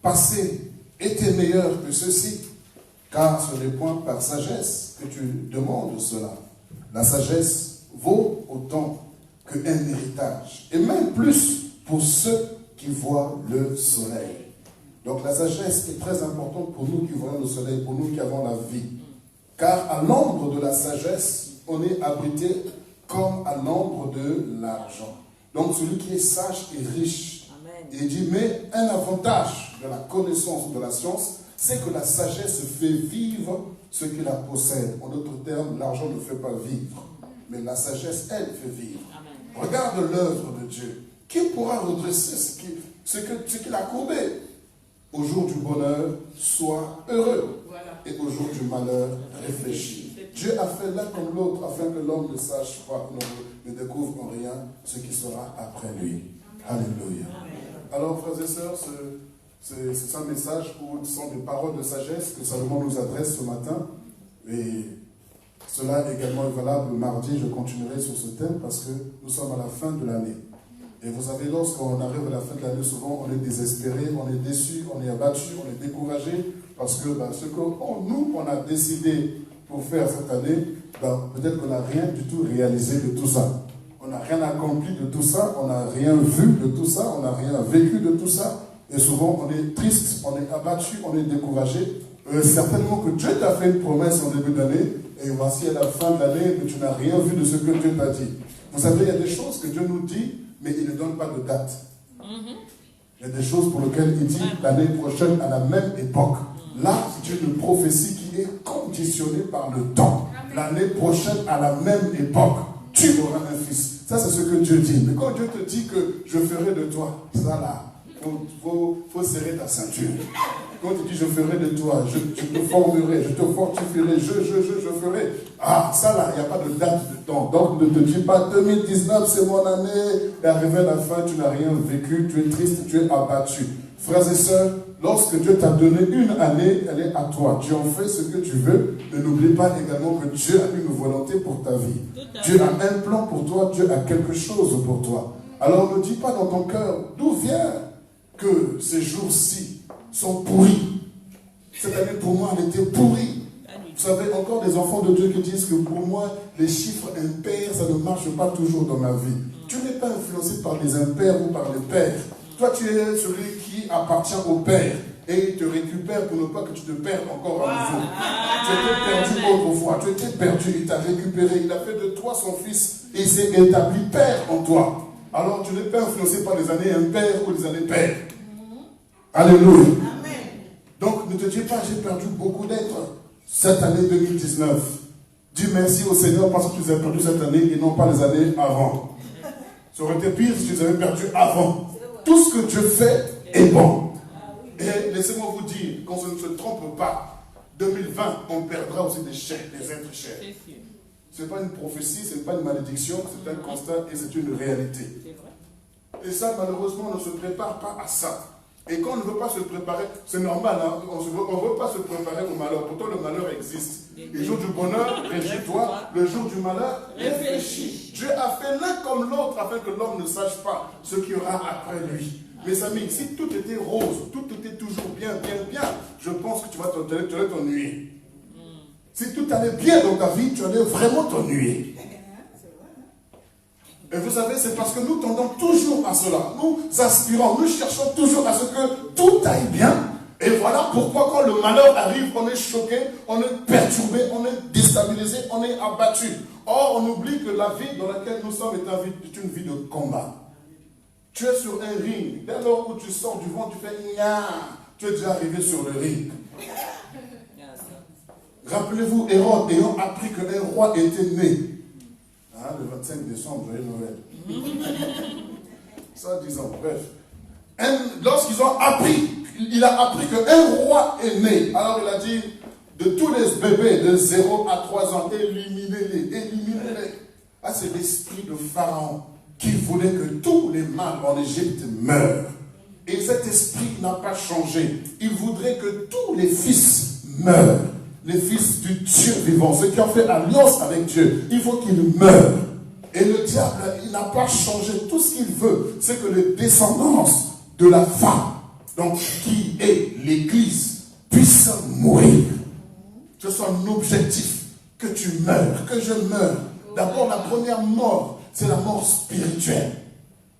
passés étaient meilleurs que ceux-ci, car ce n'est point par sagesse que tu demandes cela. La sagesse vaut autant qu'un héritage, et même plus pour ceux qui voient le soleil. Donc la sagesse est très importante pour nous qui voyons le soleil, pour nous qui avons la vie. Car à l'ombre de la sagesse, on est abrité comme à l'ombre de l'argent. Donc celui qui est sage est riche. Amen. Et il dit, mais un avantage de la connaissance de la science, c'est que la sagesse fait vivre ce qui la possède. En d'autres termes, l'argent ne fait pas vivre, mais la sagesse, elle, fait vivre. Amen. Regarde l'œuvre de Dieu. Qui pourra redresser ce qu'il a courbé? Au jour du bonheur, sois heureux. Voilà. Et au jour du malheur, réfléchis. Dieu a fait l'un comme l'autre afin que l'homme ne sache pas, ne découvre en rien ce qui sera après lui. Alléluia. Alors, frères et sœurs, c'est un message où ce sont des paroles de sagesse que Salomon nous adresse ce matin. Cela également est valable mardi, je continuerai sur ce thème parce que nous sommes à la fin de l'année. Et vous savez, lorsqu'on arrive à la fin de l'année, souvent on est désespéré, on est déçu, on est abattu, on est découragé parce que ce que nous, on a décidé pour faire cette année, peut-être qu'on n'a rien du tout réalisé de tout ça. On n'a rien accompli de tout ça, on n'a rien vu de tout ça, on n'a rien vécu de tout ça. Et souvent, on est triste, on est abattu, on est découragé. Certainement que Dieu t'a fait une promesse en début d'année, et voici à la fin de l'année, mais tu n'as rien vu de ce que Dieu t'a dit. Vous savez, il y a des choses que Dieu nous dit, mais il ne donne pas de date. Il y a des choses pour lesquelles il dit l'année prochaine à la même époque. Là, c'est une prophétie qui est conditionnée par le temps. L'année prochaine à la même époque, tu auras un fils. Ça, c'est ce que Dieu dit. Mais quand Dieu te dit que je ferai de toi, ça là, faut serrer ta ceinture. Quand il dit je ferai de toi, je te formerai, je te fortifierai, je ferai. Ah, ça là, il n'y a pas de date de temps. Donc ne te dis pas 2019 c'est mon année, et arrivé à la fin, tu n'as rien vécu, tu es triste, tu es abattu. Frères et sœurs, lorsque Dieu t'a donné une année, elle est à toi. Tu en fais ce que tu veux. Ne n'oublie pas également que Dieu a une volonté pour ta vie. Dieu a un plan pour toi, Dieu a quelque chose pour toi. Alors ne dis pas dans ton cœur, d'où vient que ces jours-ci sont pourris. Cette année pour moi elle était pourrie. Vous savez, encore des enfants de Dieu qui disent que pour moi les chiffres impairs ça ne marche pas toujours dans ma vie. Tu n'es pas influencé par les impairs ou par les pairs. Toi tu es celui qui appartient au Père et il te récupère pour ne pas que tu te perdes encore à nouveau. Tu étais perdu autrefois, tu étais perdu, il t'a récupéré, il a fait de toi son fils et il s'est établi Père en toi. Alors tu n'es pas influencé par les années impaires ou les années paires. Alléluia. Amen. Donc ne te dis pas j'ai perdu beaucoup d'êtres cette année 2019. Dis merci au Seigneur parce que tu les as perdu cette année et non pas les années avant. Ça aurait été pire si tu les avais perdus avant. Tout ce que Dieu fait est bon. Et laissez-moi vous dire, qu'on ne se trompe pas, 2020, on perdra aussi des chers, des êtres chers. Ce n'est pas une prophétie, ce n'est pas une malédiction, c'est un constat et c'est une réalité. Et ça, malheureusement, on ne se prépare pas à ça. Et quand on ne veut pas se préparer, c'est normal, hein? On ne veut pas se préparer au malheur. Pourtant, le malheur existe. Le jour du bonheur, réjouis-toi. Le jour du malheur, réfléchis. Dieu a fait l'un comme l'autre afin que l'homme ne sache pas ce qu'il y aura après lui. Mes amis, si tout était rose, tout était toujours bien, je pense que tu allais t'ennuyer. Si tout allait bien dans ta vie, tu allais vraiment t'ennuyer. Et vous savez, c'est parce que nous tendons toujours à cela. Nous aspirons, nous cherchons toujours à ce que tout aille bien. Et voilà pourquoi quand le malheur arrive, on est choqué, on est perturbé, on est déstabilisé, on est abattu. Or, on oublie que la vie dans laquelle nous sommes est une vie de combat. Tu es sur un ring. Dès lors où tu sors du vent, tu fais nya. Tu es déjà arrivé sur le ring. Rappelez-vous, Hérode ayant appris qu'un roi était né. Le 25 décembre, joyeux Noël. Ça, disons, bref. Lorsqu'ils ont appris, il a appris qu'un roi est né. Alors il a dit, de tous les bébés de 0 à 3 ans, éliminez-les. Ah, c'est l'esprit de Pharaon qui voulait que tous les mâles en Égypte meurent. Et cet esprit n'a pas changé. Il voudrait que tous les fils meurent. Les fils du Dieu vivant, ceux qui ont fait alliance avec Dieu, il faut qu'ils meurent. Et le diable, il n'a pas changé. Tout ce qu'il veut, c'est que les descendances de la femme, donc qui est l'Église, puissent mourir. C'est son objectif, que tu meurs, que je meure. D'abord, la première mort, c'est la mort spirituelle.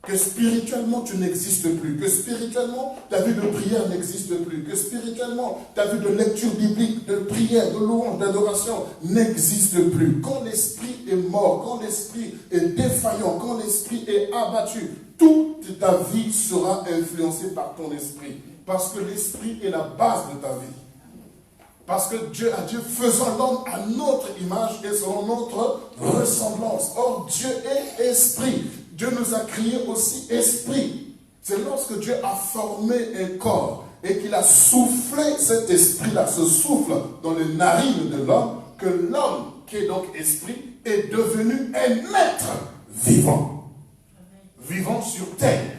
Que spirituellement tu n'existes plus, que spirituellement ta vie de prière n'existe plus, que spirituellement ta vie de lecture biblique, de prière, de louange, d'adoration n'existe plus. Quand l'esprit est mort, quand l'esprit est défaillant, quand l'esprit est abattu, toute ta vie sera influencée par ton esprit. Parce que l'esprit est la base de ta vie. Parce que Dieu a dit, faisons l'homme à notre image et selon notre ressemblance. Or, Dieu est esprit. Dieu nous a créé aussi esprit. C'est lorsque Dieu a formé un corps et qu'il a soufflé cet esprit-là, ce souffle dans les narines de l'homme, que l'homme, qui est donc esprit, est devenu un être vivant. Vivant sur terre.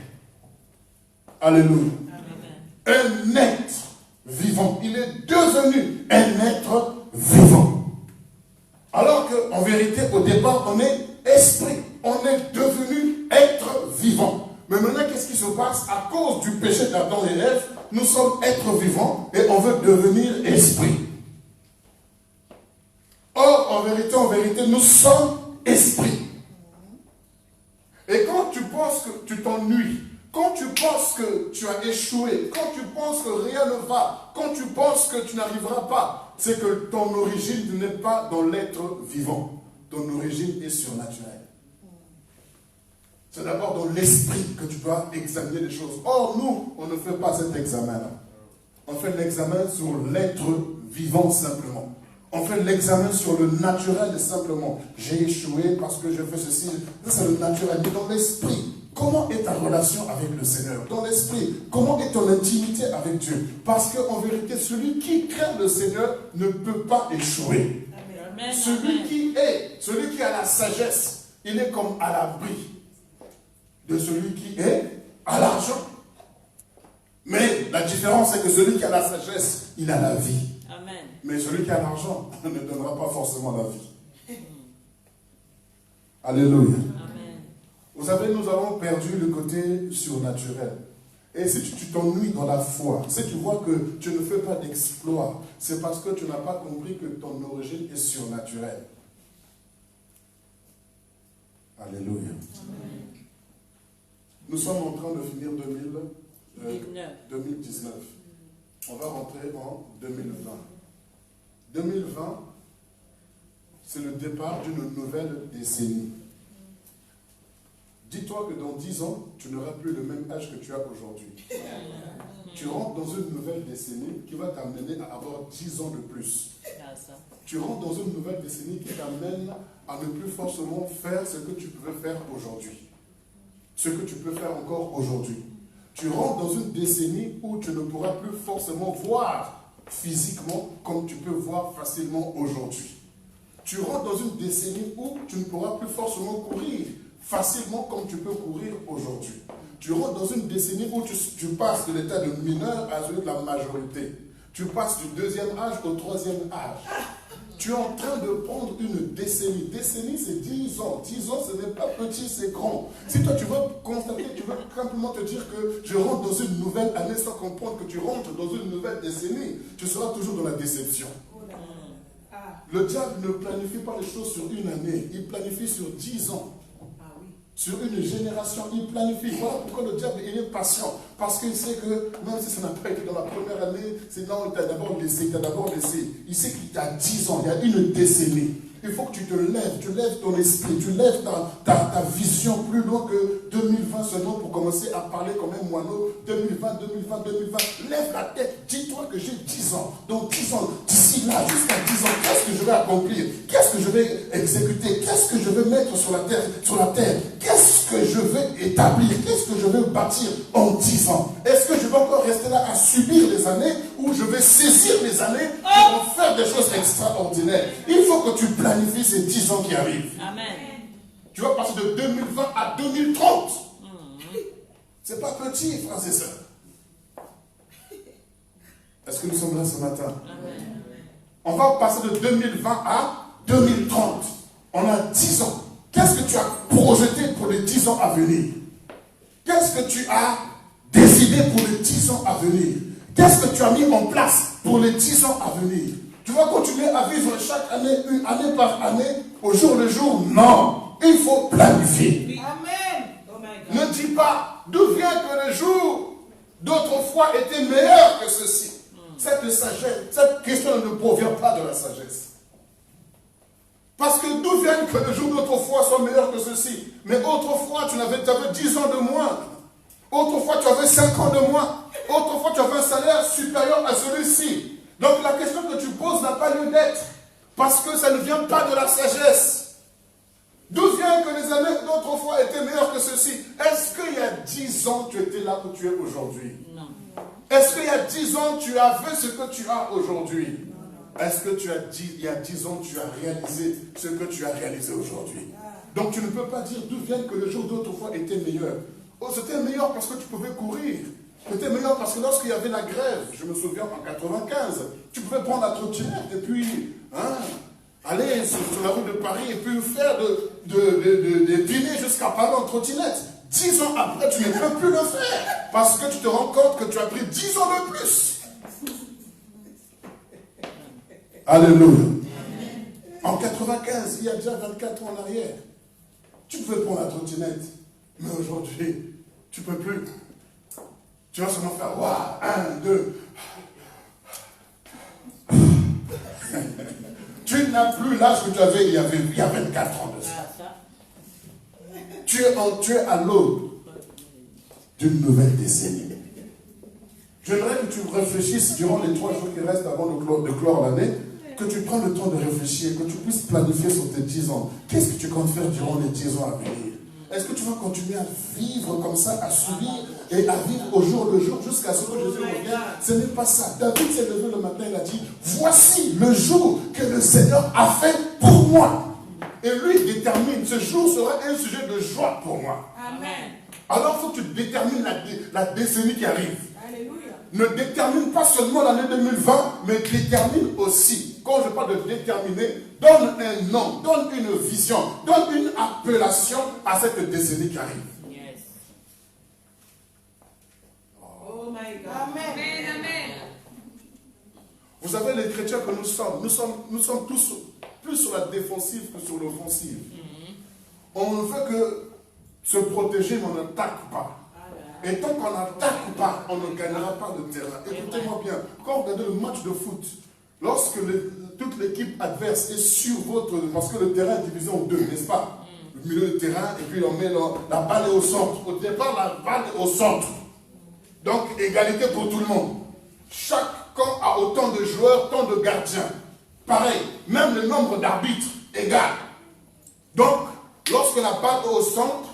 Alléluia. Un être vivant. Il est devenu un être vivant. Alors qu'en vérité, au départ, on est esprit. On est devenu être vivant. Mais maintenant, qu'est-ce qui se passe? À cause du péché d'Adam et Ève, nous sommes êtres vivants et on veut devenir esprit. Or, en vérité, nous sommes esprit. Et quand tu penses que tu t'ennuies, quand tu penses que tu as échoué, quand tu penses que rien ne va, quand tu penses que tu n'arriveras pas, c'est que ton origine n'est pas dans l'être vivant. Ton origine est surnaturelle. C'est d'abord dans l'esprit que tu dois examiner les choses. Or, nous, on ne fait pas cet examen-là. On fait l'examen sur l'être vivant simplement. On fait l'examen sur le naturel simplement. J'ai échoué parce que je fais ceci. C'est le naturel. Mais dans l'esprit, comment est ta relation avec le Seigneur? Dans l'esprit, comment est ton intimité avec Dieu? Parce qu'en vérité, celui qui craint le Seigneur ne peut pas échouer. Amen. Celui qui a la sagesse, il est comme à l'abri de celui qui est à l'argent. Mais la différence, c'est que celui qui a la sagesse, il a la vie. Amen. Mais celui qui a l'argent ne donnera pas forcément la vie. Alléluia. Amen. Vous savez, nous avons perdu le côté surnaturel. Et si tu t'ennuies dans la foi, si tu vois que tu ne fais pas d'exploit, c'est parce que tu n'as pas compris que ton origine est surnaturelle. Alléluia. Amen. Nous sommes en train de finir 2019. On va rentrer en 2020. 2020, c'est le départ d'une nouvelle décennie. Dis-toi que dans 10 ans, tu n'auras plus le même âge que tu as aujourd'hui. Tu rentres dans une nouvelle décennie qui va t'amener à avoir 10 ans de plus. Tu rentres dans une nouvelle décennie qui t'amène à ne plus forcément faire ce que tu pouvais faire aujourd'hui. Ce que tu peux faire encore aujourd'hui. Tu rentres dans une décennie où tu ne pourras plus forcément voir physiquement comme tu peux voir facilement aujourd'hui. Tu rentres dans une décennie où tu ne pourras plus forcément courir facilement comme tu peux courir aujourd'hui. Tu rentres dans une décennie où tu passes de l'état de mineur à celui de la majorité. Tu passes du 2e âge au 3e âge. Tu es en train de prendre une décennie. Décennie, c'est 10 ans. 10 ans, ce n'est pas petit, c'est grand. Si toi, tu veux constater, tu veux simplement te dire que je rentre dans une nouvelle année sans comprendre que tu rentres dans une nouvelle décennie, tu seras toujours dans la déception. Le diable ne planifie pas les choses sur une année. Il planifie sur 10 ans. Sur une génération, il planifie. Voilà pourquoi le diable il est patient. Parce qu'il sait que même si ça n'a pas été dans la première année, c'est non, il t'a d'abord laissé, Il sait qu'il y a 10 ans, il y a une décennie. Il faut que tu te lèves, tu lèves ton esprit, tu lèves ta vision plus loin que 2020 seulement pour commencer à parler comme un moineau. 2020. Lève la tête, dis-toi que j'ai 10 ans. Donc 10 ans, d'ici là, jusqu'à 10 ans, qu'est-ce que je vais accomplir? Qu'est-ce que je vais exécuter? Qu'est-ce que je vais mettre sur la terre? Qu'est-ce que je vais établir? Qu'est-ce que je vais bâtir en 10 ans? Est-ce que je vais encore rester là à subir les années ou je vais saisir les années pour faire des choses extraordinaires? Il faut que tu planifies ces 10 ans qui arrivent. Amen. Tu vas passer de 2020 à 2030. C'est pas petit, frères et sœurs. Est-ce que nous sommes là ce matin? Amen. On va passer de 2020 à 2030. On a 10 ans. Qu'est-ce que tu as projeté pour les 10 ans à venir? Qu'est-ce que tu as décidé pour les 10 ans à venir? Qu'est-ce que tu as mis en place pour les 10 ans à venir? Tu vas continuer à vivre chaque année, une année par année, au jour le jour? Non. Il faut planifier. Amen. Oh my God. Ne dis pas d'où vient que le jour d'autrefois était meilleur que ceci. Cette sagesse, cette question ne provient pas de la sagesse. Parce que d'où vient que le jour d'autrefois soit meilleur que ceci? Mais autrefois, tu avais 10 ans de moins. Autrefois, tu avais 5 ans de moins. Autrefois, tu avais un salaire supérieur à celui-ci. Donc la question que tu poses n'a pas lieu d'être. Parce que ça ne vient pas de la sagesse. D'où vient que les années d'autrefois étaient meilleures que ceci? Est-ce qu'il y a 10 ans, tu étais là où tu es aujourd'hui? Non. Est-ce qu'il y a 10 ans, tu avais ce que tu as aujourd'hui? Est-ce que il y a 10 ans, tu as réalisé ce que tu as réalisé aujourd'hui? Donc tu ne peux pas dire d'où vient que le jour d'autrefois était meilleur. Oh, c'était meilleur parce que tu pouvais courir. C'était meilleur parce que lorsqu'il y avait la grève, je me souviens en 95, tu pouvais prendre la trottinette et puis aller sur la route de Paris et puis faire des dîners jusqu'à Paris en trottinette. 10 ans après, tu ne peux plus le faire parce que tu te rends compte que tu as pris 10 ans de plus. Alléluia. En 95, il y a déjà 24 ans en arrière, tu pouvais prendre la trottinette, mais aujourd'hui, tu ne peux plus. Tu vas seulement faire waouh, 1, 2. Tu n'as plus l'âge que tu avais il y a 24 ans de ça. Tu es à l'aube d'une nouvelle décennie. J'aimerais que tu réfléchisses durant les 3 jours qui restent avant de clore l'année, que tu prennes le temps de réfléchir, que tu puisses planifier sur tes 10 ans. Qu'est-ce que tu comptes faire durant les 10 ans à venir? Est-ce que tu vas continuer à vivre comme ça, à subir et à vivre au jour le jour jusqu'à ce que Jésus revienne? Ce n'est pas ça. David s'est levé le matin, il a dit, voici le jour que le Seigneur a fait pour moi. Et lui, il détermine, ce jour sera un sujet de joie pour moi. Amen. Alors, il faut que tu détermines la décennie qui arrive. Alléluia. Ne détermine pas seulement l'année 2020, mais détermine aussi. Quand je parle de déterminer, donne un nom, donne une vision, donne une appellation à cette décennie qui arrive. Yes. Oh my God. Amen. Amen. Vous savez, les chrétiens que nous sommes tous plus sur la défensive que sur l'offensive. On ne veut que se protéger, mais on n'attaque pas. Et tant qu'on n'attaque pas, on ne gagnera pas de terrain. Écoutez-moi bien, quand vous regardez le match de foot, lorsque toute l'équipe adverse est sur votre... Parce que le terrain est divisé en deux, n'est-ce pas? Le milieu de terrain, et puis on met la balle est au centre. Au départ, la balle est au centre. Donc, égalité pour tout le monde. Chaque camp a autant de joueurs, tant de gardiens. Pareil, même le nombre d'arbitres égal. Donc, lorsque la balle est au centre,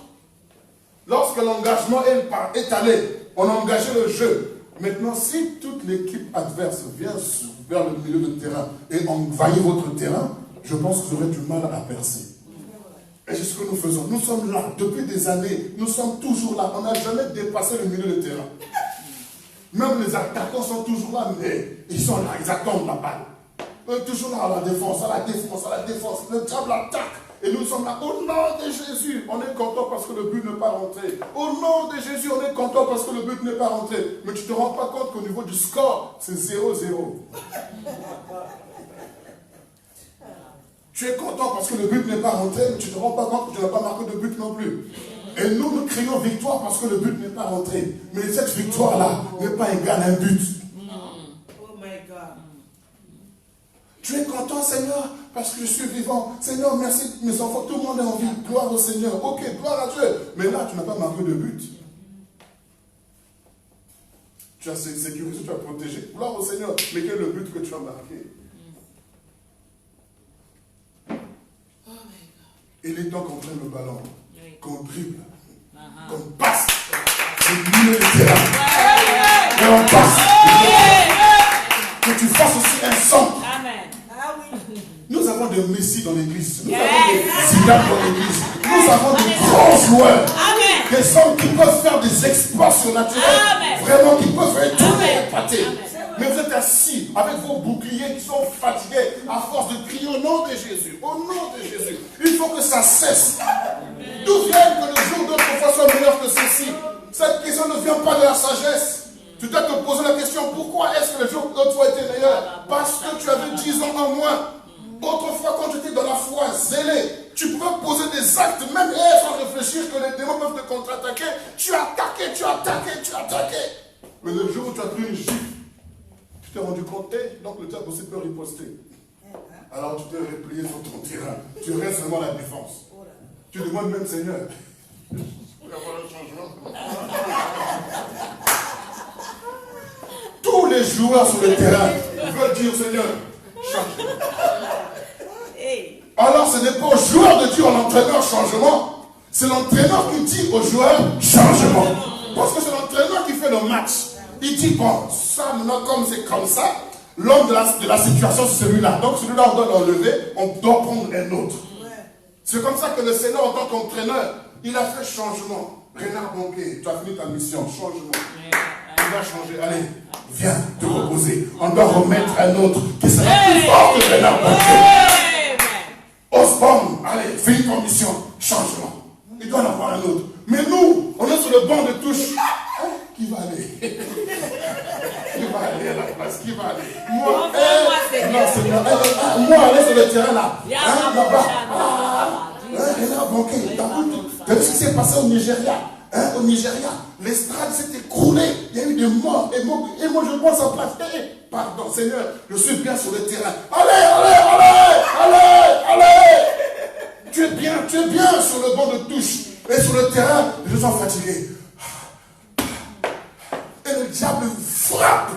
lorsque l'engagement est allé, on a engagé le jeu. Maintenant, si toute l'équipe adverse vient vers le milieu de terrain et envahit votre terrain, je pense que vous aurez du mal à percer. Et c'est ce que nous faisons. Nous sommes là depuis des années. Nous sommes toujours là. On n'a jamais dépassé le milieu de terrain. Même les attaquants sont toujours là, mais ils sont là, ils attendent la balle. Toujours là à la défense, à la défense, à la défense. Le diable attaque. Et nous sommes là, au nom de Jésus, on est content parce que le but n'est pas rentré. Au nom de Jésus, on est content parce que le but n'est pas rentré. Mais tu ne te rends pas compte qu'au niveau du score, c'est 0-0. Tu es content parce que le but n'est pas rentré, mais tu ne te rends pas compte que tu n'as pas marqué de but non plus. Et nous crions victoire parce que le but n'est pas rentré. Mais cette victoire-là n'est pas égale à un but. Oh my God. Tu es content, Seigneur, parce que je suis vivant. Seigneur, merci, mes enfants, tout le monde est en vie. Gloire au Seigneur. Ok, gloire à Dieu. Mais là, tu n'as pas marqué de but. Tu as sécurisé, tu as protégé. Gloire au Seigneur. Mais quel est le but que tu as marqué? Il est temps qu'on prenne le ballon, qu'on dribble, qu'on passe. C'est le milieu de terrain. Et on passe. Que tu fasses aussi un centre. Nous avons des Messi dans l'église. Nous avons des Zidane dans l'église. Nous avons des grands joueurs. Des hommes qui peuvent faire des exploits surnaturels. Vraiment, qui peuvent faire tout et épater. Mais vous êtes assis avec vos boucliers qui sont fatigués à force de crier au nom de Jésus. Au nom de Jésus. Il faut que ça cesse. D'où vient que le jour d'autrefois soit meilleur que ceci? Cette question ne vient pas de la sagesse. Tu dois te poser la question, pourquoi est-ce que le jour d'autrefois était meilleur? Parce que tu avais 10 ans en moins. Autrefois, quand tu étais dans la foi zélé, tu pouvais poser des actes, même sans réfléchir que les démons peuvent te contre-attaquer. Tu as attaqué, tu as attaqué, tu as attaqué. Mais le jour où tu as pris une gifle, tu t'es rendu compte, donc le diable aussi peut riposter. Alors tu t'es replié sur ton terrain. Tu restes seulement à la défense. Tu demandes même, Seigneur, il va y avoir un changement. Tous les joueurs sur le terrain veulent dire, Seigneur, change. Alors ce n'est pas au joueur de dire à l'entraîneur changement, c'est l'entraîneur qui dit au joueur changement. Parce que c'est l'entraîneur qui fait le match. Il dit, bon, ça maintenant comme c'est comme ça, l'homme de la situation c'est celui-là. Donc celui-là on doit l'enlever, on doit prendre un autre. C'est comme ça que le Seigneur en tant qu'entraîneur, il a fait changement. Renard Bonquet, tu as fini ta mission, changement. Il va changer, allez, viens te reposer. On doit remettre un autre qui sera plus fort que Renard Bonquet. vie, ton mission, changement. Il doit en avoir un autre. Mais nous, on est sur le banc de touche. Qui va aller? Qui va aller à la place? Qui va aller? Moi, non, Seigneur. Moi, aller sur le terrain là. Là-bas. Elle a manqué. Tu as vu ce qui s'est passé au Nigeria? Au Nigeria, l'estrade s'est écroulée. Il y a eu des morts. Et moi je pense en place. Pardon, Seigneur, je suis bien sur le terrain. Allez! Tu es bien sur le banc de touche. Et sur le terrain, je suis fatigué. Et le diable frappe.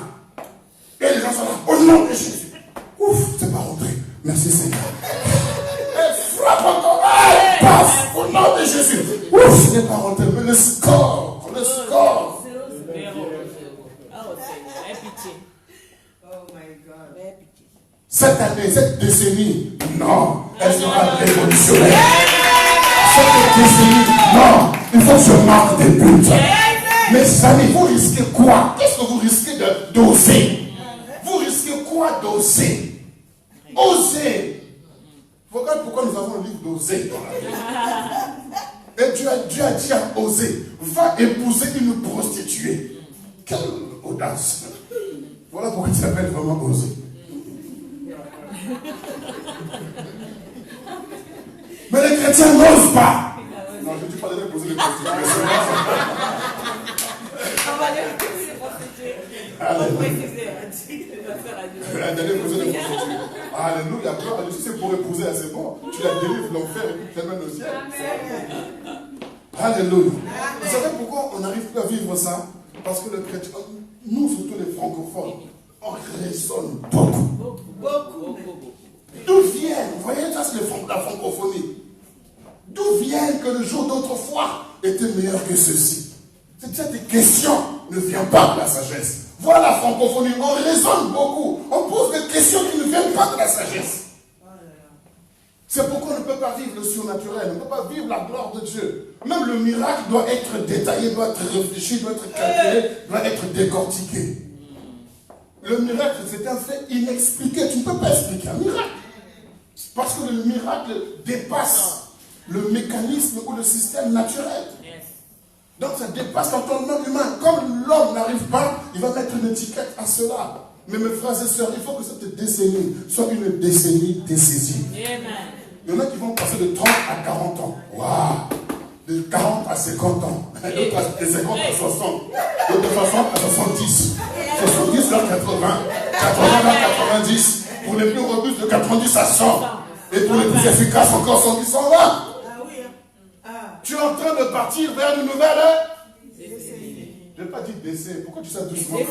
Et les gens sont là. Au nom de Jésus. Ouf, c'est pas rentré. Merci Seigneur. Et frappe encore. Paf, au nom de Jésus. Ouf, ce n'est pas rentré. Mais le score. Cette année, cette décennie, non, elle sera révolutionnaire. Cette décennie, non, il faut que je marque des buts. Mes amis, vous risquez quoi? Qu'est-ce que vous risquez d'oser? Vous risquez quoi d'oser? Oser. Regarde pourquoi nous avons le livre d'oser dans la vie. Et Dieu a dit à oser, va épouser une prostituée. Quelle audace. Voilà pourquoi il s'appelle vraiment oser. Mais les chrétiens n'osent pas. Non, je ne dis pas d'aller poser les prostituées. On va aller poser les prostituées. D'aller poser les prostituées. Alléluia. Si c'est pour épouser, c'est bon. Tu la délivres l'enfer et puis tu l'amènes au ciel. Alléluia. Vous savez pourquoi on n'arrive plus à vivre ça? Parce que le chrétien, nous surtout les francophones, on raisonne beaucoup. D'où viennent, vous voyez, ça c'est la francophonie. D'où viennent que le jour d'autrefois était meilleur que ceci? C'est des questions, ne vient pas de la sagesse. Voilà la francophonie, on raisonne beaucoup. On pose des questions qui ne viennent pas de la sagesse. C'est pourquoi on ne peut pas vivre le surnaturel, on ne peut pas vivre la gloire de Dieu. Même le miracle doit être détaillé, doit être réfléchi, doit être calculé, doit être décortiqué. Le miracle, c'est un fait inexpliqué. Tu ne peux pas expliquer un miracle. Parce que le miracle dépasse le mécanisme ou le système naturel. Donc ça dépasse l'entendement humain. Comme l'homme n'arrive pas, il va mettre une étiquette à cela. Mais mes frères et sœurs, il faut que cette décennie soit une décennie décisive. Il y en a qui vont passer de 30 à 40 ans. Waouh! De 40 à 50 ans. D'autres de 50 à 60. D'autres de 60 à 70. 70 vers 80. 80 vers 90. Pour les plus robustes, de 90 à 100. Et pour les plus efficaces, encore 110, 120. Tu es en train de partir vers une nouvelle décennie. Je n'ai pas dit décès. Pourquoi tu sais doucement comme ça?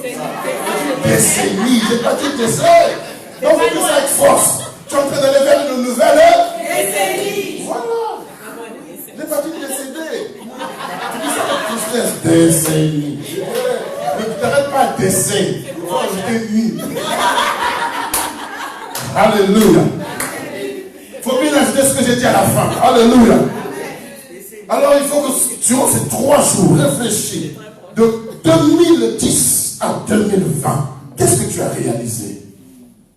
Décennie. Je n'ai pas dit décès. Donc, il faut que ça avec force. Tu es en train d'aller vers une nouvelle décennie. Voilà. Je n'ai pas dit décédé. Tu dis ça avec tristesse. Décennie. Ne t'arrête pas à décès. Il faut ajouter ni. Alléluia. Il faut bien ajouter ce que j'ai dit à la fin. Alléluia. Alors il faut que durant ces 3 jours, réfléchis. De 2010 à 2020, qu'est-ce que tu as réalisé?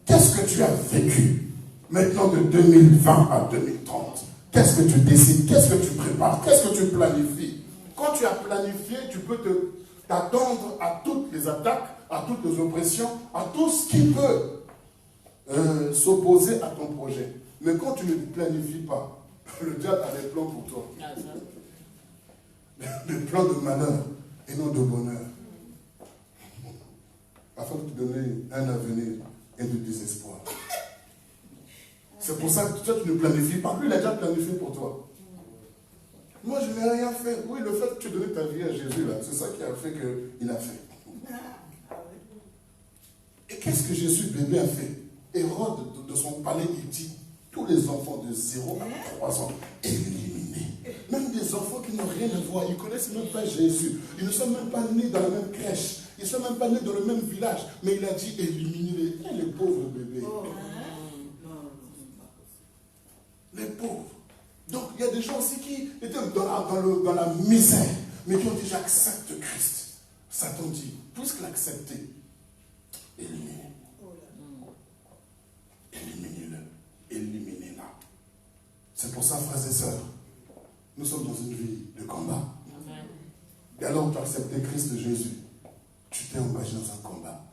Qu'est-ce que tu as vécu? Maintenant de 2020 à 2030, qu'est-ce que tu décides? Qu'est-ce que tu prépares? Qu'est-ce que tu planifies? Quand tu as planifié, tu peux t'attendre à toutes les attaques, à toutes les oppressions, à tout ce qui peut s'opposer à ton projet. Mais quand tu ne planifies pas, le diable a des plans pour toi. Des plans de malheur et non de bonheur. Afin de te donner un avenir et de désespoir. C'est pour ça que toi tu ne planifies pas. Lui il a déjà planifié pour toi. Moi je n'ai rien fait. Oui, le fait que tu donnes ta vie à Jésus là, c'est ça qui a fait qu'il a fait. Et qu'est-ce que Jésus bébé a fait? Hérode de son palais, il dit tous les enfants de 0 à 3 ans éliminés. Même des enfants qui n'ont rien à voir, ils ne connaissent même pas Jésus. Ils ne sont même pas nés dans la même crèche. Ils ne sont même pas nés dans le même village. Mais il a dit éliminer les pauvres bébés. Les pauvres. Donc il y a des gens aussi qui étaient dans la misère, mais qui ont dit j'accepte Christ. Satan dit, puisque l'accepter, éliminez-le. Éliminez-le. Éliminez-la. C'est pour ça, frères et sœurs, nous sommes dans une vie de combat. Dès lors que tu as accepté Christ Jésus, tu t'es engagé dans un combat.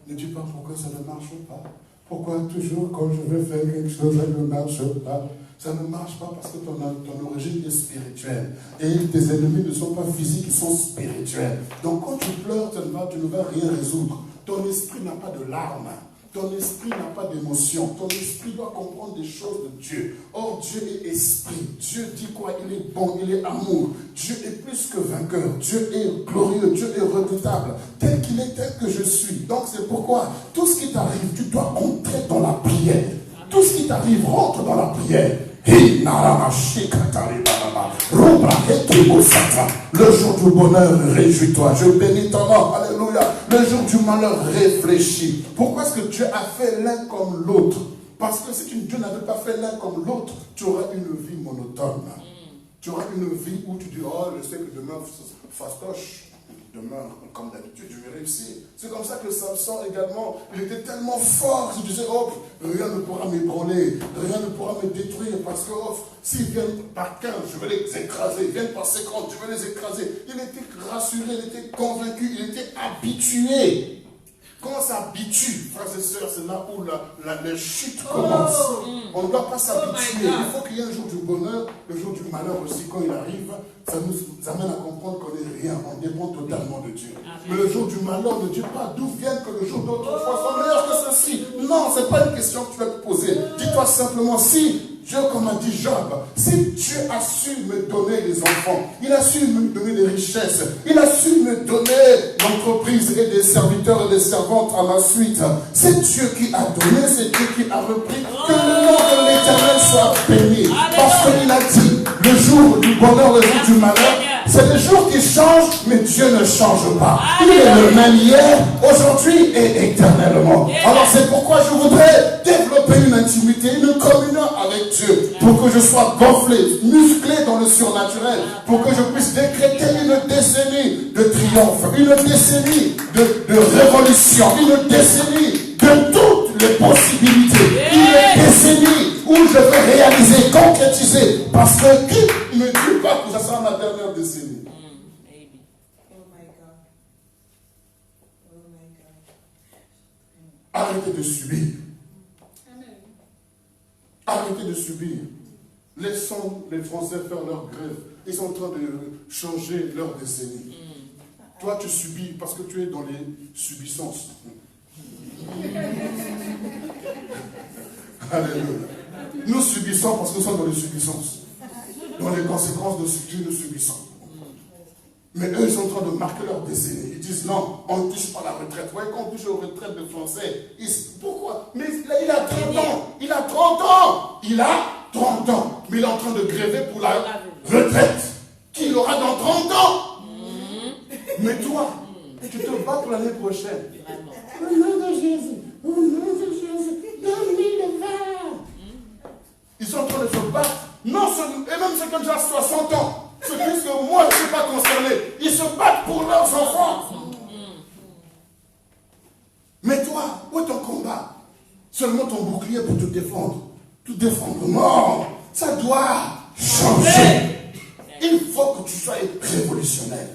Ne dis pas pourquoi ça ne marche pas. Pourquoi toujours quand je veux faire quelque chose, ça ne marche pas. Ça ne marche pas parce que ton origine est spirituelle. Et tes ennemis ne sont pas physiques, ils sont spirituels. Donc quand tu pleures, tu ne vas rien résoudre. Ton esprit n'a pas de larmes. Ton esprit n'a pas d'émotion. Ton esprit doit comprendre des choses de Dieu. Or, Dieu est esprit. Dieu dit quoi? Il est bon, il est amour. Dieu est plus que vainqueur. Dieu est glorieux. Dieu est redoutable. Tel qu'il est, tel que je suis. Donc, c'est pourquoi tout ce qui t'arrive, tu dois entrer dans la prière. Tout ce qui t'arrive, rentre dans la prière. Le jour du bonheur, réjouis-toi. Je bénis ton nom. Alléluia. Le jour du malheur, réfléchis. Pourquoi est-ce que Dieu a fait l'un comme l'autre? Parce que si Dieu n'avait pas fait l'un comme l'autre, tu aurais une vie monotone. Tu aurais une vie où tu dis, oh, je sais que demain, fastoche. Demain, comme d'habitude, je vais réussir. C'est comme ça que Samson également, il était tellement fort, il disait, oh, rien ne pourra m'ébranler, rien ne pourra me détruire, parce que oh, s'ils viennent par 15, je vais les écraser, ils viennent par 50, je vais les écraser. Il était rassuré, il était convaincu, il était habitué. Comment s'habitue, frères et sœurs, c'est là où la chute commence. On ne doit pas s'habituer. Il faut qu'il y ait un jour du bonheur, le jour du malheur aussi, quand il arrive, ça nous amène à comprendre qu'on n'est rien. On dépend totalement de Dieu. Mais le jour du malheur, ne dis pas d'où vient que le jour d'autrefois soit meilleur que ceci. Non, ce n'est pas une question que tu vas te poser. Dis-toi simplement, si Dieu, comme a dit Job, si Dieu a su me donner des enfants, il a su me donner des richesses, il a su me donner l'entreprise et des serviteurs et des servantes à ma suite, c'est Dieu qui a donné, c'est Dieu qui a repris, que le nom de l'Éternel soit béni. Parce qu'il a dit, le jour du bonheur, le jour du malheur, c'est le jour qui change, mais Dieu ne change pas. Il est le même hier, aujourd'hui et éternellement. Alors c'est pourquoi je voudrais développer une intimité, une communion avec Dieu, pour que je sois gonflé, musclé dans le surnaturel, pour que je puisse décréter une décennie de triomphe, une décennie de révolution, une décennie de toutes les possibilités, une décennie où je vais réaliser, concrétiser, parce que qui ne dit pas que ça sera ma dernière décennie? Arrêtez de subir. Arrêtez de subir. Laissons les Français faire leur grève. Ils sont en train de changer leur décennie. Toi, tu subis parce que tu es dans les subissances. Alléluia. Nous subissons parce que nous sommes dans les subissances. Dans les conséquences de ce que nous subissons. Mais eux, ils sont en train de marquer leur décennie. Ils disent non, on ne touche pas la retraite. Vous voyez, quand on touche aux retraites des Français, pourquoi? Mais là, il a 30 ans. Il a 30 ans. Il a 30 ans. Mais il est en train de gréver pour la retraite qu'il aura dans 30 ans. Mais toi, tu te bats pour l'année prochaine. Au nom de Jésus. Au nom de Jésus. 2020. Ils sont en train de se battre. Non, et même ceux qui ont déjà 60 ans. Ceux qui disent que moi, je ne suis pas concerné. Ils se battent pour leurs enfants. Mais toi, où est ton combat? Seulement ton bouclier pour te défendre. Te défendre. Non, ça doit changer. Il faut que tu sois révolutionnaire.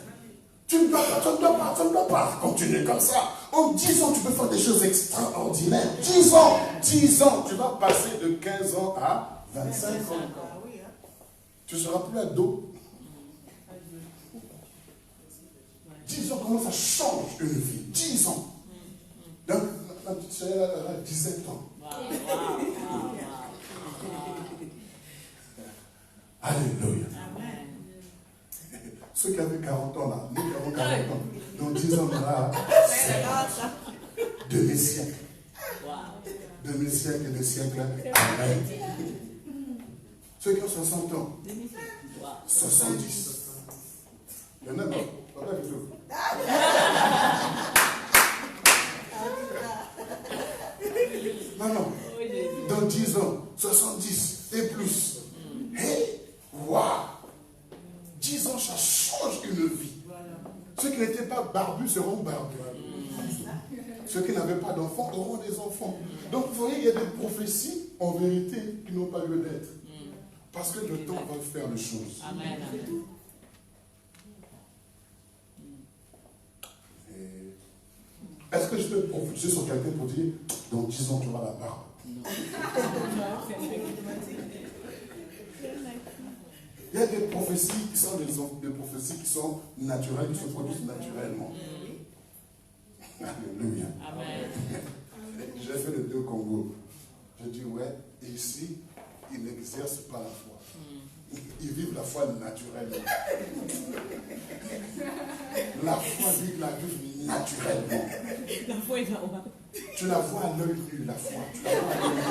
Tu ne dois pas continuer comme ça. En 10 ans, tu peux faire des choses extraordinaires. 10 ans, tu vas passer de 15 ans à 25 ans. Tu ne seras plus ado. 10 ans, comment ça change une vie? 10 ans. Donc, ma petite sœur, elle a 17 ans. Alléluia. Ceux qui avaient 40 ans là, nous qui avons 40 ans, dans 10 ans, on aura demi-siècle. Demi-siècle et des siècles. Amen. Ceux qui ont 60 ans, 70. Il y en a, non? Papa, je trouve. Non. Dans 10 ans, 70 et plus. Hey, waouh! 10 ans, ça change une vie. Ceux qui n'étaient pas barbus seront barbus. Ceux qui n'avaient pas d'enfants auront des enfants. Donc, vous voyez, il y a des prophéties, en vérité, qui n'ont pas lieu d'être. Parce que le temps va faire les choses. Amen. Est-ce que je peux prophétiser sur quelqu'un pour dire, dans 10 ans, tu auras la barbe? Il y a des prophéties qui sont des prophéties qui sont naturelles, qui se produisent naturellement. Alléluia. Amen. J'ai fait le 2 au Congo. Je dis, ouais, et ici, ils n'exercent pas la foi. Ils vivent la foi naturellement. La foi, dit la vivent naturellement. La foi est là-bas. Tu la vois à l'œil nu, la foi. Tu la vois à l'œil nu.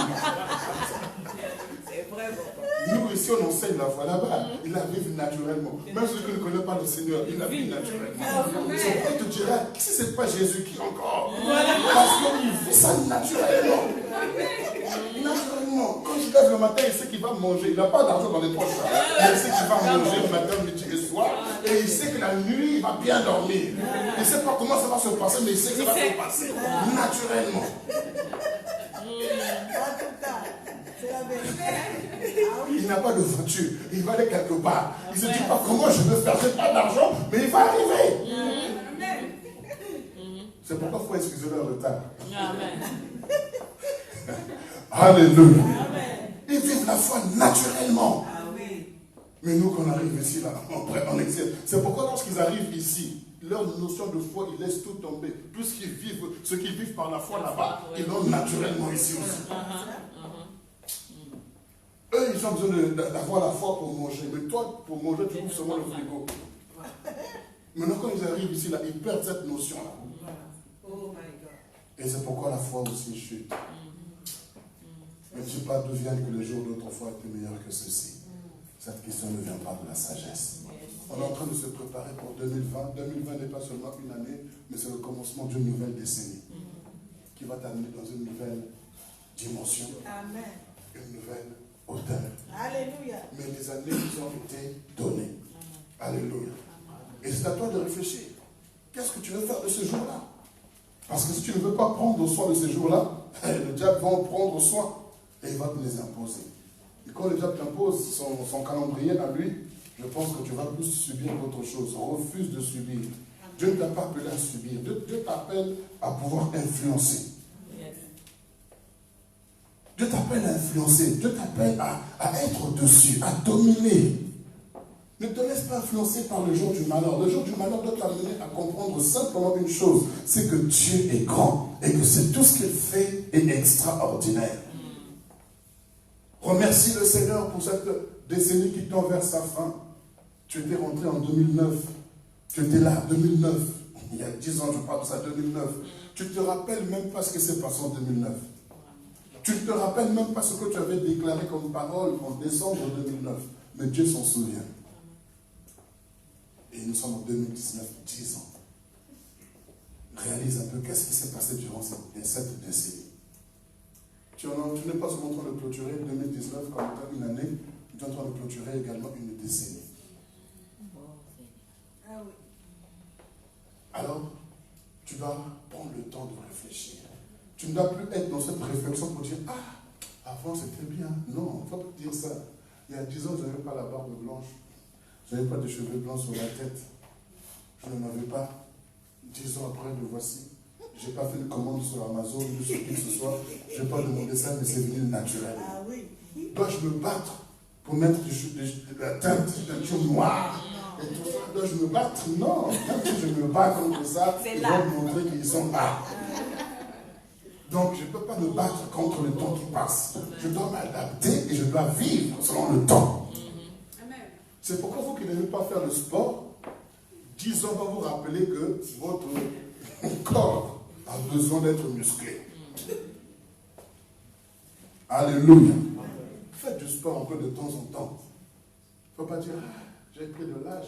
C'est vrai, papa. Nous, ici, on enseigne la foi là-bas. Ils la vivent naturellement. Même ceux qui ne connaissent pas le Seigneur, ils la vivent naturellement. C'est pourquoi tu dirais, si ce n'est pas Jésus qui encore. Parce qu'il vit ça naturellement. Naturellement. Quand il lève le matin, il sait qu'il va manger. Il n'a pas d'argent dans les poches. Mais il sait qu'il va manger le matin, midi et soir. Et il sait que la nuit, il va bien dormir. Il ne sait pas comment ça va se passer, mais il sait que ça va se passer. Naturellement. Il n'a pas de voiture. Il va aller quelque part. Il ne se dit pas comment je veux faire. Je n'ai pas d'argent, mais il va arriver. C'est pourquoi il faut excuser leur retard. Amen. Alléluia. Ils vivent la foi naturellement. Mais nous, quand on arrive ici, là, on exerce. C'est pourquoi lorsqu'ils arrivent ici, leur notion de foi, ils laissent tout tomber. Tout ce qu'ils vivent, ce qu'ils vivent par la foi là-bas, ils l'ont naturellement ici aussi. Eux, ils ont besoin d'avoir la foi pour manger. Mais toi, pour manger, tu trouves seulement le frigo. Maintenant, quand ils arrivent ici, là, ils perdent cette notion-là. Et c'est pourquoi la foi aussi chute. Ne dis pas d'où vient que les jours d'autrefois étaient meilleurs que ceci. Cette question ne vient pas de la sagesse. On est en train de se préparer pour 2020. 2020 n'est pas seulement une année, mais c'est le commencement d'une nouvelle décennie qui va t'amener dans une nouvelle dimension, une nouvelle hauteur. Alléluia. Mais les années qui ont été données. Alléluia. Et c'est à toi de réfléchir. Qu'est-ce que tu veux faire de ce jour-là? Parce que si tu ne veux pas prendre soin de ces jours-là, le diable va en prendre soin et il va te les imposer. Et quand le diable t'impose son calendrier à lui, je pense que tu vas plus subir qu'autre chose. Refuse de subir. Dieu ne t'a pas appelé à subir. Dieu t'appelle à pouvoir influencer. Dieu t'appelle à influencer. Dieu t'appelle à être au-dessus, à dominer. Ne te laisse pas influencer par le jour du malheur. Le jour du malheur doit t'amener à comprendre simplement une chose, c'est que Dieu est grand et que c'est tout ce qu'il fait est extraordinaire. Remercie le Seigneur pour cette décennie qui tend vers sa fin. Tu étais rentré en 2009. Tu étais là, 2009. Il y a 10 ans, je parle de ça, 2009. Tu ne te rappelles même pas ce qui s'est passé en 2009. Tu ne te rappelles même pas ce que tu avais déclaré comme parole en décembre 2009. Mais Dieu s'en souvient. Et nous sommes en 2019, 10 ans. Réalise un peu qu'est-ce qui s'est passé durant cette décennie. Tu n'es pas seulement en train de clôturer 2019 comme étant une année, tu es en train de clôturer également une décennie. Alors, tu dois prendre le temps de réfléchir. Tu ne dois plus être dans cette réflexion pour dire « Ah, avant c'était bien ». Non, il ne faut pas dire ça. Il y a 10 ans, je n'avais pas la barbe blanche. Je n'avais pas de cheveux blancs sur la tête. Je n'en avais pas. 10 ans après, le voici. Je n'ai pas fait une commande sur Amazon ou sur qui que ce soit. Je n'ai pas demandé ça, mais c'est venu naturel. Dois-je me battre pour mettre de la teinte, de la teinte noire et tout ça? Dois-je me battre? Non. Même si je me bats contre ça, ils vont me montrer qu'ils sont là. Donc, je ne peux pas me battre contre le temps qui passe. Je dois m'adapter et je dois vivre selon le temps. C'est pourquoi vous qui n'aimez pas faire le sport, 10 ans va vous rappeler que votre corps a besoin d'être musclé. Alléluia. Faites du sport un peu de temps en temps. Il ne faut pas dire, j'ai pris de l'âge.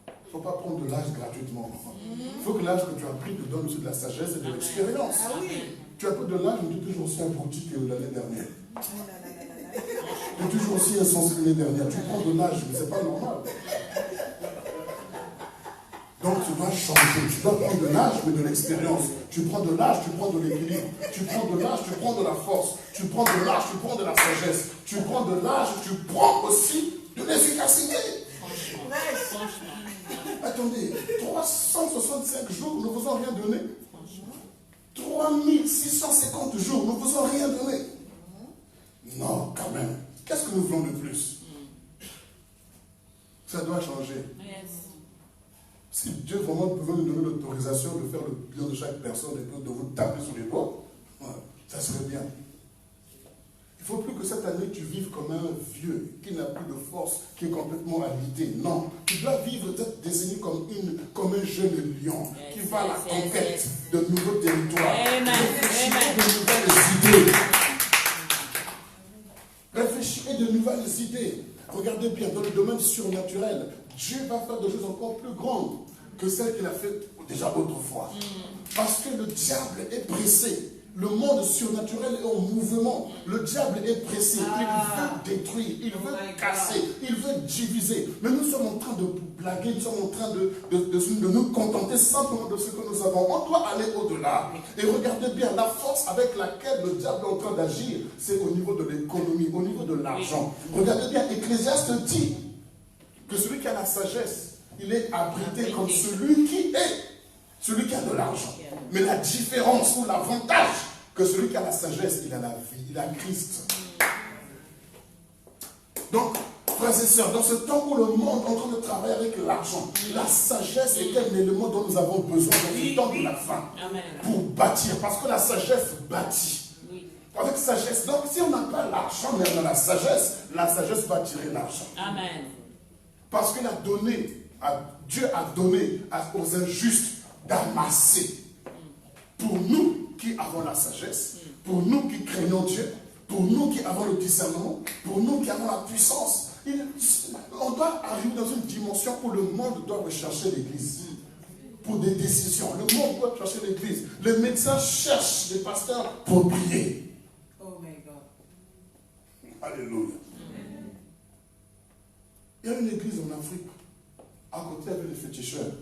Il ne faut pas prendre de l'âge gratuitement. Il faut que l'âge que tu as pris te donne aussi de la sagesse et de l'expérience. Tu as pris de l'âge, mais tu es toujours aussi abruti que l'année dernière. Tu es toujours aussi insensé que l'année dernière. Tu prends de l'âge, mais ce n'est pas normal. Donc tu dois changer. Tu dois prendre de l'âge, mais de l'expérience. Tu prends de l'âge, tu prends de l'équilibre. Tu prends de l'âge, tu prends de la force. Tu prends de l'âge, tu prends de la sagesse. Tu prends de l'âge, tu prends aussi de l'efficacité. Attendez, 365 jours, nous ne vous avons rien donné. 3650 jours, nous ne vous avons rien donné. Non, quand même. Qu'est-ce que nous voulons de plus? Ça doit changer. Si Dieu vraiment pouvait nous donner l'autorisation de faire le bilan de chaque personne et puis de vous taper sur les doigts, ça serait bien. Il ne faut plus que cette année tu vives comme un vieux qui n'a plus de force, qui est complètement alité. Non, tu dois vivre, d'être désigné comme un jeune lion qui va à la conquête de nouveaux territoires. Réfléchissez de nouvelles idées. Réfléchissez de nouvelles idées. Regardez bien, dans le domaine surnaturel, Dieu va faire des choses encore plus grandes que celles qu'il a faites déjà autrefois. Parce que le diable est pressé. Le monde surnaturel est en mouvement. Le diable est pressé. Il veut détruire, il veut casser, il veut diviser. Mais nous sommes en train de blaguer, nous sommes en train de nous contenter simplement de ce que nous avons. On doit aller au-delà. Et regardez bien, la force avec laquelle le diable est en train d'agir, c'est au niveau de l'économie, au niveau de l'argent. Regardez bien, Ecclésiaste dit que celui qui a la sagesse, il est abrité comme celui qui a de l'argent. Mais la différence ou l'avantage que celui qui a la sagesse, il a la vie, il a Christ. Donc, frères et sœurs, dans ce temps où le monde est en train de travailler avec l'argent, la sagesse est un élément dont nous avons besoin dans ce temps de la fin. Pour bâtir, parce que la sagesse bâtit. Avec sagesse. Donc, si on n'a pas l'argent, mais on a la sagesse va attirer l'argent. Amen. Parce qu'il a donné, Dieu a donné aux injustes d'amasser. Pour nous qui avons la sagesse, pour nous qui craignons Dieu, pour nous qui avons le discernement, pour nous qui avons la puissance, on doit arriver dans une dimension où le monde doit rechercher l'Église. Pour des décisions, le monde doit chercher l'Église. Les médecins cherchent les pasteurs pour prier. Oh my God. Alléluia. Il y a une église en Afrique, à côté avec les féticheurs.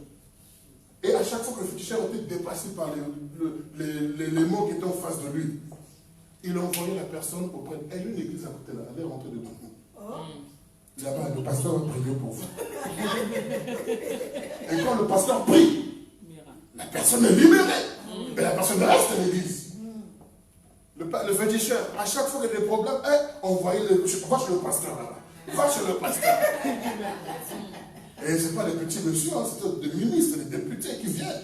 Et à chaque fois que le féticheur était dépassé par les mots qui étaient en face de lui, il envoyait la personne auprès de... Il y a une église à côté là, elle est rentrée dedans. Là-bas, le pasteur va prier pour vous. Et quand le pasteur prie, la personne est libérée. Mais la personne reste à l'église. Le féticheur, à chaque fois qu'il y a des problèmes, envoyez va chez le pasteur là-bas. Va chez le pasteur. Et ce n'est pas les petits messieurs, c'est des ministres, des députés qui viennent.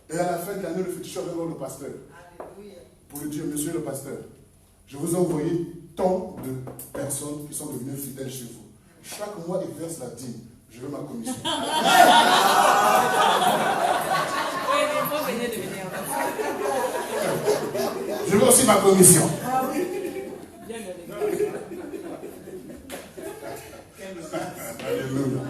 Et à la fin de l'année, le féticheur va voir le pasteur. Pour lui dire, monsieur le pasteur, je vous ai envoyé tant de personnes qui sont devenues fidèles chez vous. Chaque mois, ils versent la dîme. Je veux ma commission. Je veux aussi ma commission. Alléluia.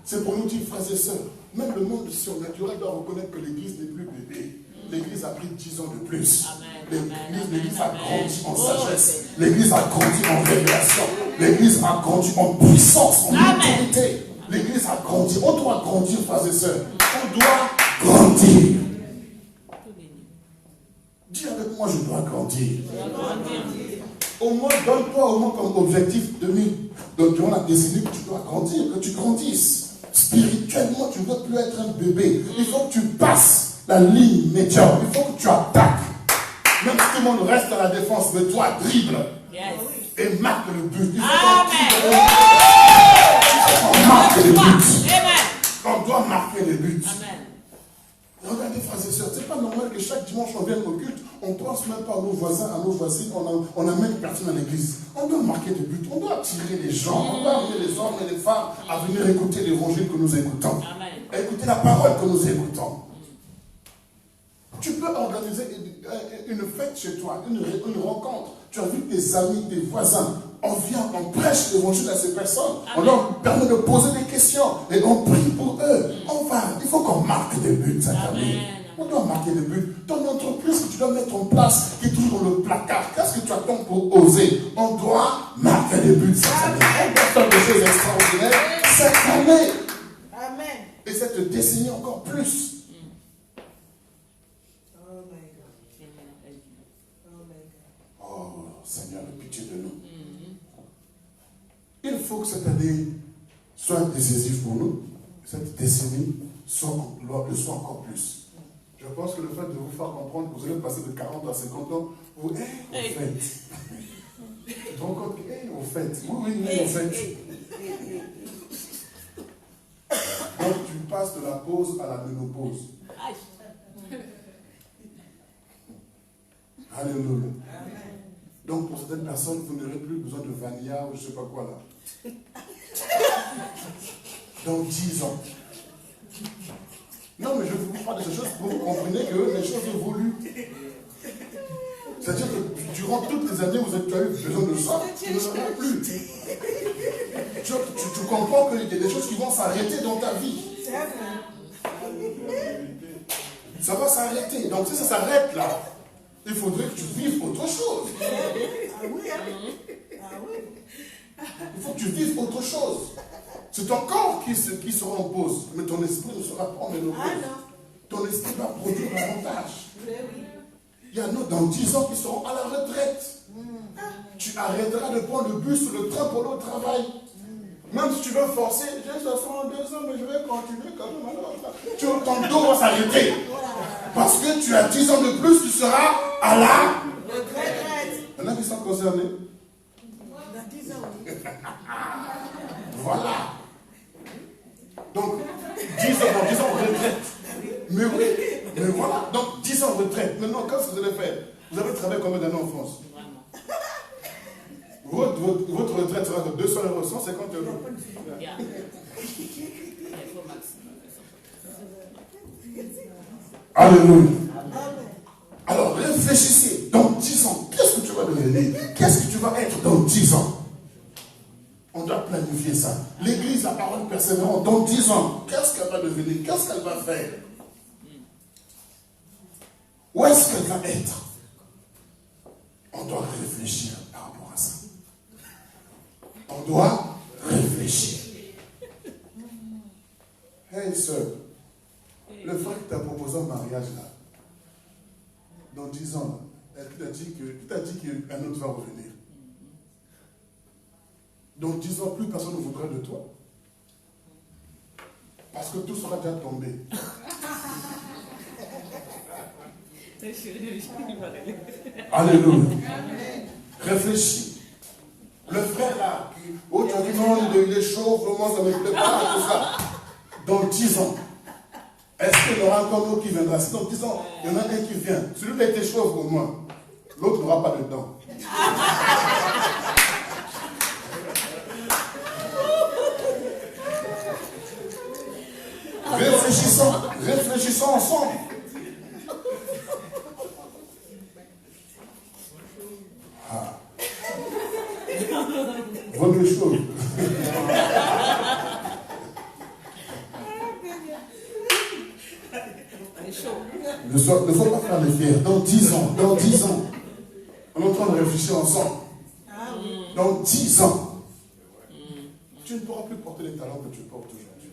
C'est pour nous dire, frères et sœurs, même le monde surnaturel doit reconnaître que l'Église n'est plus bébé. L'Église a pris 10 ans de plus. L'Église a grandi en sagesse. L'Église a grandi en révélation. L'Église a grandi en puissance, en autorité. L'Église a grandi. On doit grandir, frères et sœurs. On doit grandir. Dis avec moi, je dois grandir. Au moins, donne-toi au moins comme objectif durant la décennie que tu dois grandir, que tu grandisses. Spirituellement, tu ne dois plus être un bébé. Il faut que tu passes la ligne médiane. Il faut que tu attaques. Même si tout le monde reste à la défense, mais toi, dribble. Et marque le but. Il faut qu'on marque les buts. On doit marquer les buts. Regardez, frères et sœurs, c'est pas normal que chaque dimanche on vienne au culte, on pense même pas à nos voisins, à nos voisines, on n'amène personne à l'église. On doit marquer des buts, on doit attirer les gens, on doit amener les hommes et les femmes à venir écouter l'évangile que nous écoutons, à écouter la parole que nous écoutons. Tu peux organiser une fête chez toi, une rencontre. Tu invites tes amis, tes voisins. On vient, on prêche l'évangile à ces personnes. On leur permet de poser des questions. Et on prie pour eux. Il faut qu'on marque des buts cette année. On doit marquer des buts. Ton entreprise que tu dois mettre en place, qui est toujours dans le placard, qu'est-ce que tu attends pour oser? On doit marquer des buts cette année. On doit faire des choses extraordinaires cette année. Et cette décennie encore plus. Oh, Seigneur, aie pitié de nous. Il faut que cette année soit décisive pour nous. Cette décennie le soit encore plus. Je pense que le fait de vous faire comprendre que vous allez passer de 40 à 50 ans, vous, au fait. Tu te rends compte que, au fait. Oui, au fait. Donc tu passes de la pause à la ménopause. Alléluia. Donc pour certaines personnes, vous n'aurez plus besoin de vanilla ou je ne sais pas quoi là. Dans 10 ans. Non, mais je vous parle de ces choses pour que vous compreniez que les choses évoluent. C'est-à-dire que durant toutes les années où vous avez eu besoin de ça, tu ne l'auras plus. Tu comprends qu'il y a des choses qui vont s'arrêter dans ta vie. Ça va s'arrêter. Donc si ça s'arrête là, il faudrait que tu vives autre chose. Il faut que tu vives autre chose. C'est ton corps qui sera en pause, mais ton esprit ne sera pas en ménopause. Ton esprit va produire davantage. Il y en a dans 10 ans qui seront à la retraite. Tu arrêteras de prendre le bus ou le train pour aller au travail. Même si tu veux forcer, j'ai 62 ans, mais je vais continuer quand même. Alors, ton dos va s'arrêter. Parce que tu as 10 ans de plus, tu seras à la retraite. Il y en a qui sont concernés. Dans 10 ans. Voilà. Donc, 10 ans de retraite. Mais oui, mais voilà. Donc, 10 ans de retraite. Maintenant, qu'est-ce que vous allez faire? Vous avez travaillé combien d'années en France? Votre retraite sera de 200 €, 150 €. Alléluia. Alors, réfléchissez. Dans 10 ans, qu'est-ce que tu vas devenir? Qu'est-ce que tu vas être dans 10 ans? On doit planifier ça. L'église, la parole persévérante, dans 10 ans, qu'est-ce qu'elle va devenir? Qu'est-ce qu'elle va faire? Où est-ce qu'elle va être? On doit réfléchir par rapport à ça. On doit réfléchir. Hey, sœur, le frère qui t'a proposé un mariage là, dans 10 ans, là, tu t'as dit qu'un autre va revenir. Dans 10 ans, plus personne ne voudra de toi. Parce que tout sera déjà tombé. Alléluia. Réfléchis. Le frère là, tu as dit non, il est chaud, vraiment ça ne me plaît pas, tout ça. Dans 10 ans, est-ce qu'il y aura encore un autre qui viendra? Si dans 10 ans, il y en a un qui vient, celui qui a été chaud au moins, l'autre n'aura pas de dents. Réfléchissons ensemble. Votre chose. Ne faut pas faire les fiers. Dans 10 ans, on est en train de réfléchir ensemble. Dans 10 ans, tu ne pourras plus porter les talents que tu portes aujourd'hui.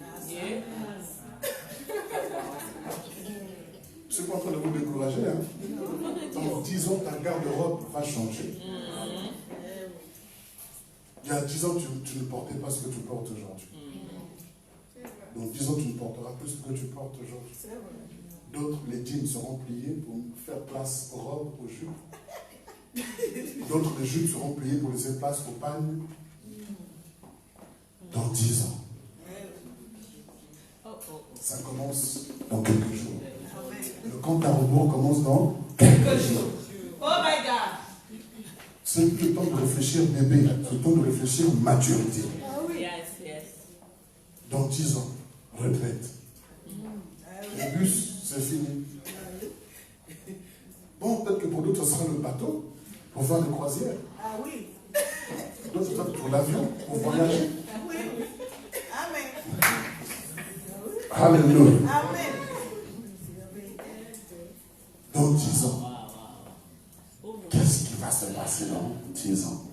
Je ne suis pas en train de vous décourager. Dans 10 ans, ta garde-robe va changer. Il y a 10 ans, tu ne portais pas ce que tu portes aujourd'hui. Dans 10 ans, tu ne porteras plus ce que tu portes aujourd'hui. D'autres, les jeans seront pliés pour faire place aux robes, aux jupes. D'autres, les jupes seront pliées pour laisser place aux pagnes. Dans 10 ans. Ça commence dans quelques jours. Le compte à rebours commence dans quelques jours. Oh my God! C'est le temps de réfléchir bébé, c'est le temps de réfléchir maturité. Dans 10 ans, retraite. Le bus, c'est fini. Bon, peut-être que pour d'autres, ce sera le bateau pour faire des croisières. Ah oui. D'autres, peut-être pour l'avion, pour voyager. Oui. Amen. Alléluia. Amen. Dans 10 ans, qu'est-ce qui va se passer dans 10 ans?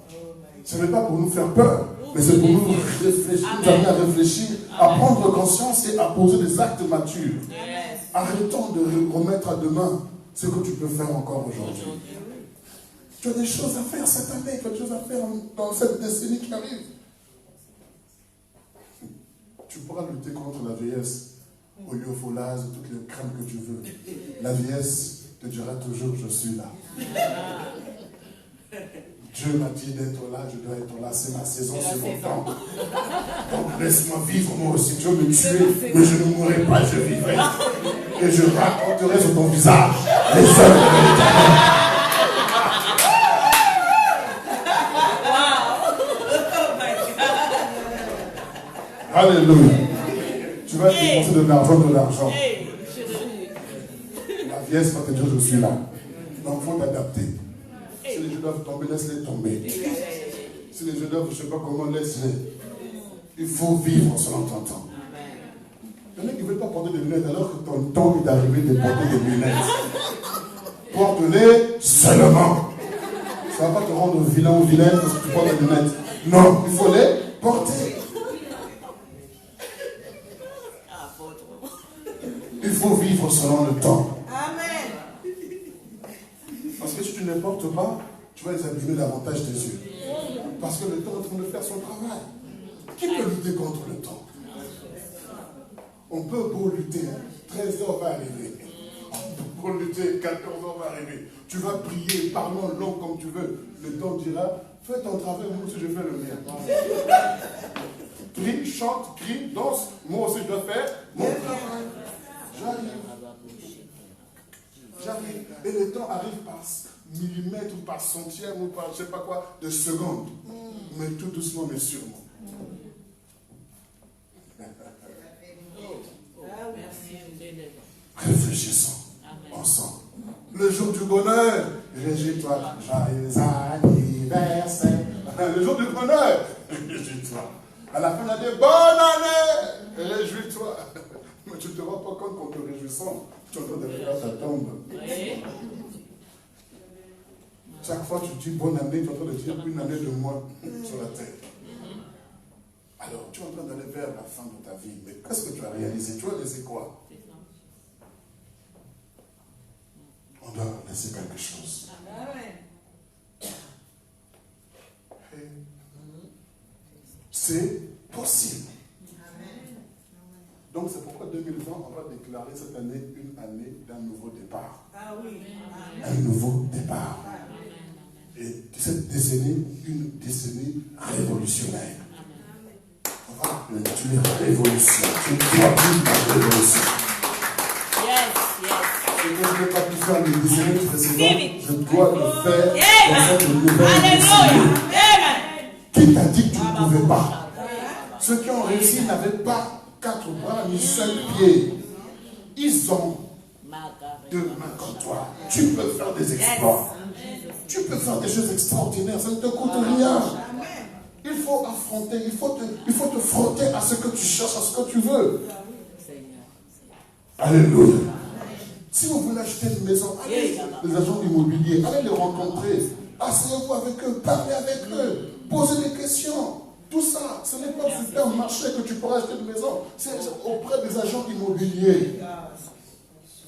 Ce n'est pas pour nous faire peur, Mais c'est pour nous réfléchir, nous amener à réfléchir, à prendre conscience et à poser des actes matures. Arrêtons de remettre à demain ce que tu peux faire encore aujourd'hui. Tu as des choses à faire cette année, tu as des choses à faire dans cette décennie qui arrive. Tu pourras lutter contre la vieillesse, au lyopholase, toutes les crèmes que tu veux. La vieillesse te dira toujours, je suis là. Dieu m'a dit d'être là, je dois être là, c'est ma saison, c'est mon temps. Donc laisse-moi vivre, moi aussi. Dieu me tuer, mais je ne mourrai pas, je vivrai. Et je raconterai sur ton visage les œuvres de l'Éternel. Alléluia. Tu vas dépenser de l'argent. La vieillesse va te dire, je suis là. Donc il faut t'adapter. Si les jeux doivent tomber, laisse-les tomber. Si les jeux doivent, je ne sais pas comment, laisse-les. Il faut vivre selon ton temps. Il y en a qui ne veulent pas porter des lunettes alors que ton temps est d'arriver de porter des lunettes. Porte-les seulement. Ça ne va pas te rendre vilain ou vilaine parce que tu portes des lunettes. Non, il faut les porter. Il faut vivre selon le temps. Amen. Parce que si tu ne les portes pas, tu vas les abîmer davantage tes yeux. Parce que le temps est en train de faire son travail. Qui peut lutter contre le temps? On peut beau lutter, 13 heures va arriver. On peut lutter, 14 heures va arriver. Tu vas prier, parlons long comme tu veux. Le temps dira, fais ton travail, moi aussi je fais le mien. Prie, chante, crie, danse, moi aussi je dois faire mon travail. J'arrive. Et le temps arrive par millimètre ou par centième ou par je ne sais pas quoi de seconde. Mais tout doucement mais sûrement. Réfléchissons ensemble. Le jour du bonheur, réjouis-toi. Joyeux anniversaire. Le jour du bonheur, réjouis-toi. À la fin de l'année, bonne année, réjouis-toi. Mais tu ne te rends pas compte qu'en te réjouissant, tu es en train de faire ta tombe. Chaque fois que tu dis bonne année, tu es en train de dire une année de moins sur la terre. Alors, tu es en train d'aller vers la fin de ta vie. Mais qu'est-ce que tu as réalisé? Tu as laissé quoi? On doit laisser quelque chose. C'est possible. Donc c'est pourquoi 2020, on va déclarer cette année une année d'un nouveau départ. Un nouveau départ. Et cette décennie, une décennie révolutionnaire. On va l'intituler révolution. Tu ne dois plus la révolution. Ce que je n'ai pas pu faire les décennies précédentes, je dois le faire dans cette nouvelle décennie. Qui t'a dit que tu ne pouvais pas? Ceux qui ont réussi n'avaient pas 4 bras ni 5 pieds. Ils ont 2 mains comme toi. Tu peux faire des exploits. Tu peux faire des choses extraordinaires. Ça ne te coûte rien. Il faut affronter. Il faut te frotter à ce que tu cherches, à ce que tu veux. Alléluia. Si vous voulez acheter une maison, allez les agents immobiliers, allez les rencontrer. Asseyez-vous avec eux, parlez avec eux, posez des questions. Tout ça, ce n'est pas au supermarché que tu pourras acheter une maison. C'est auprès des agents immobiliers.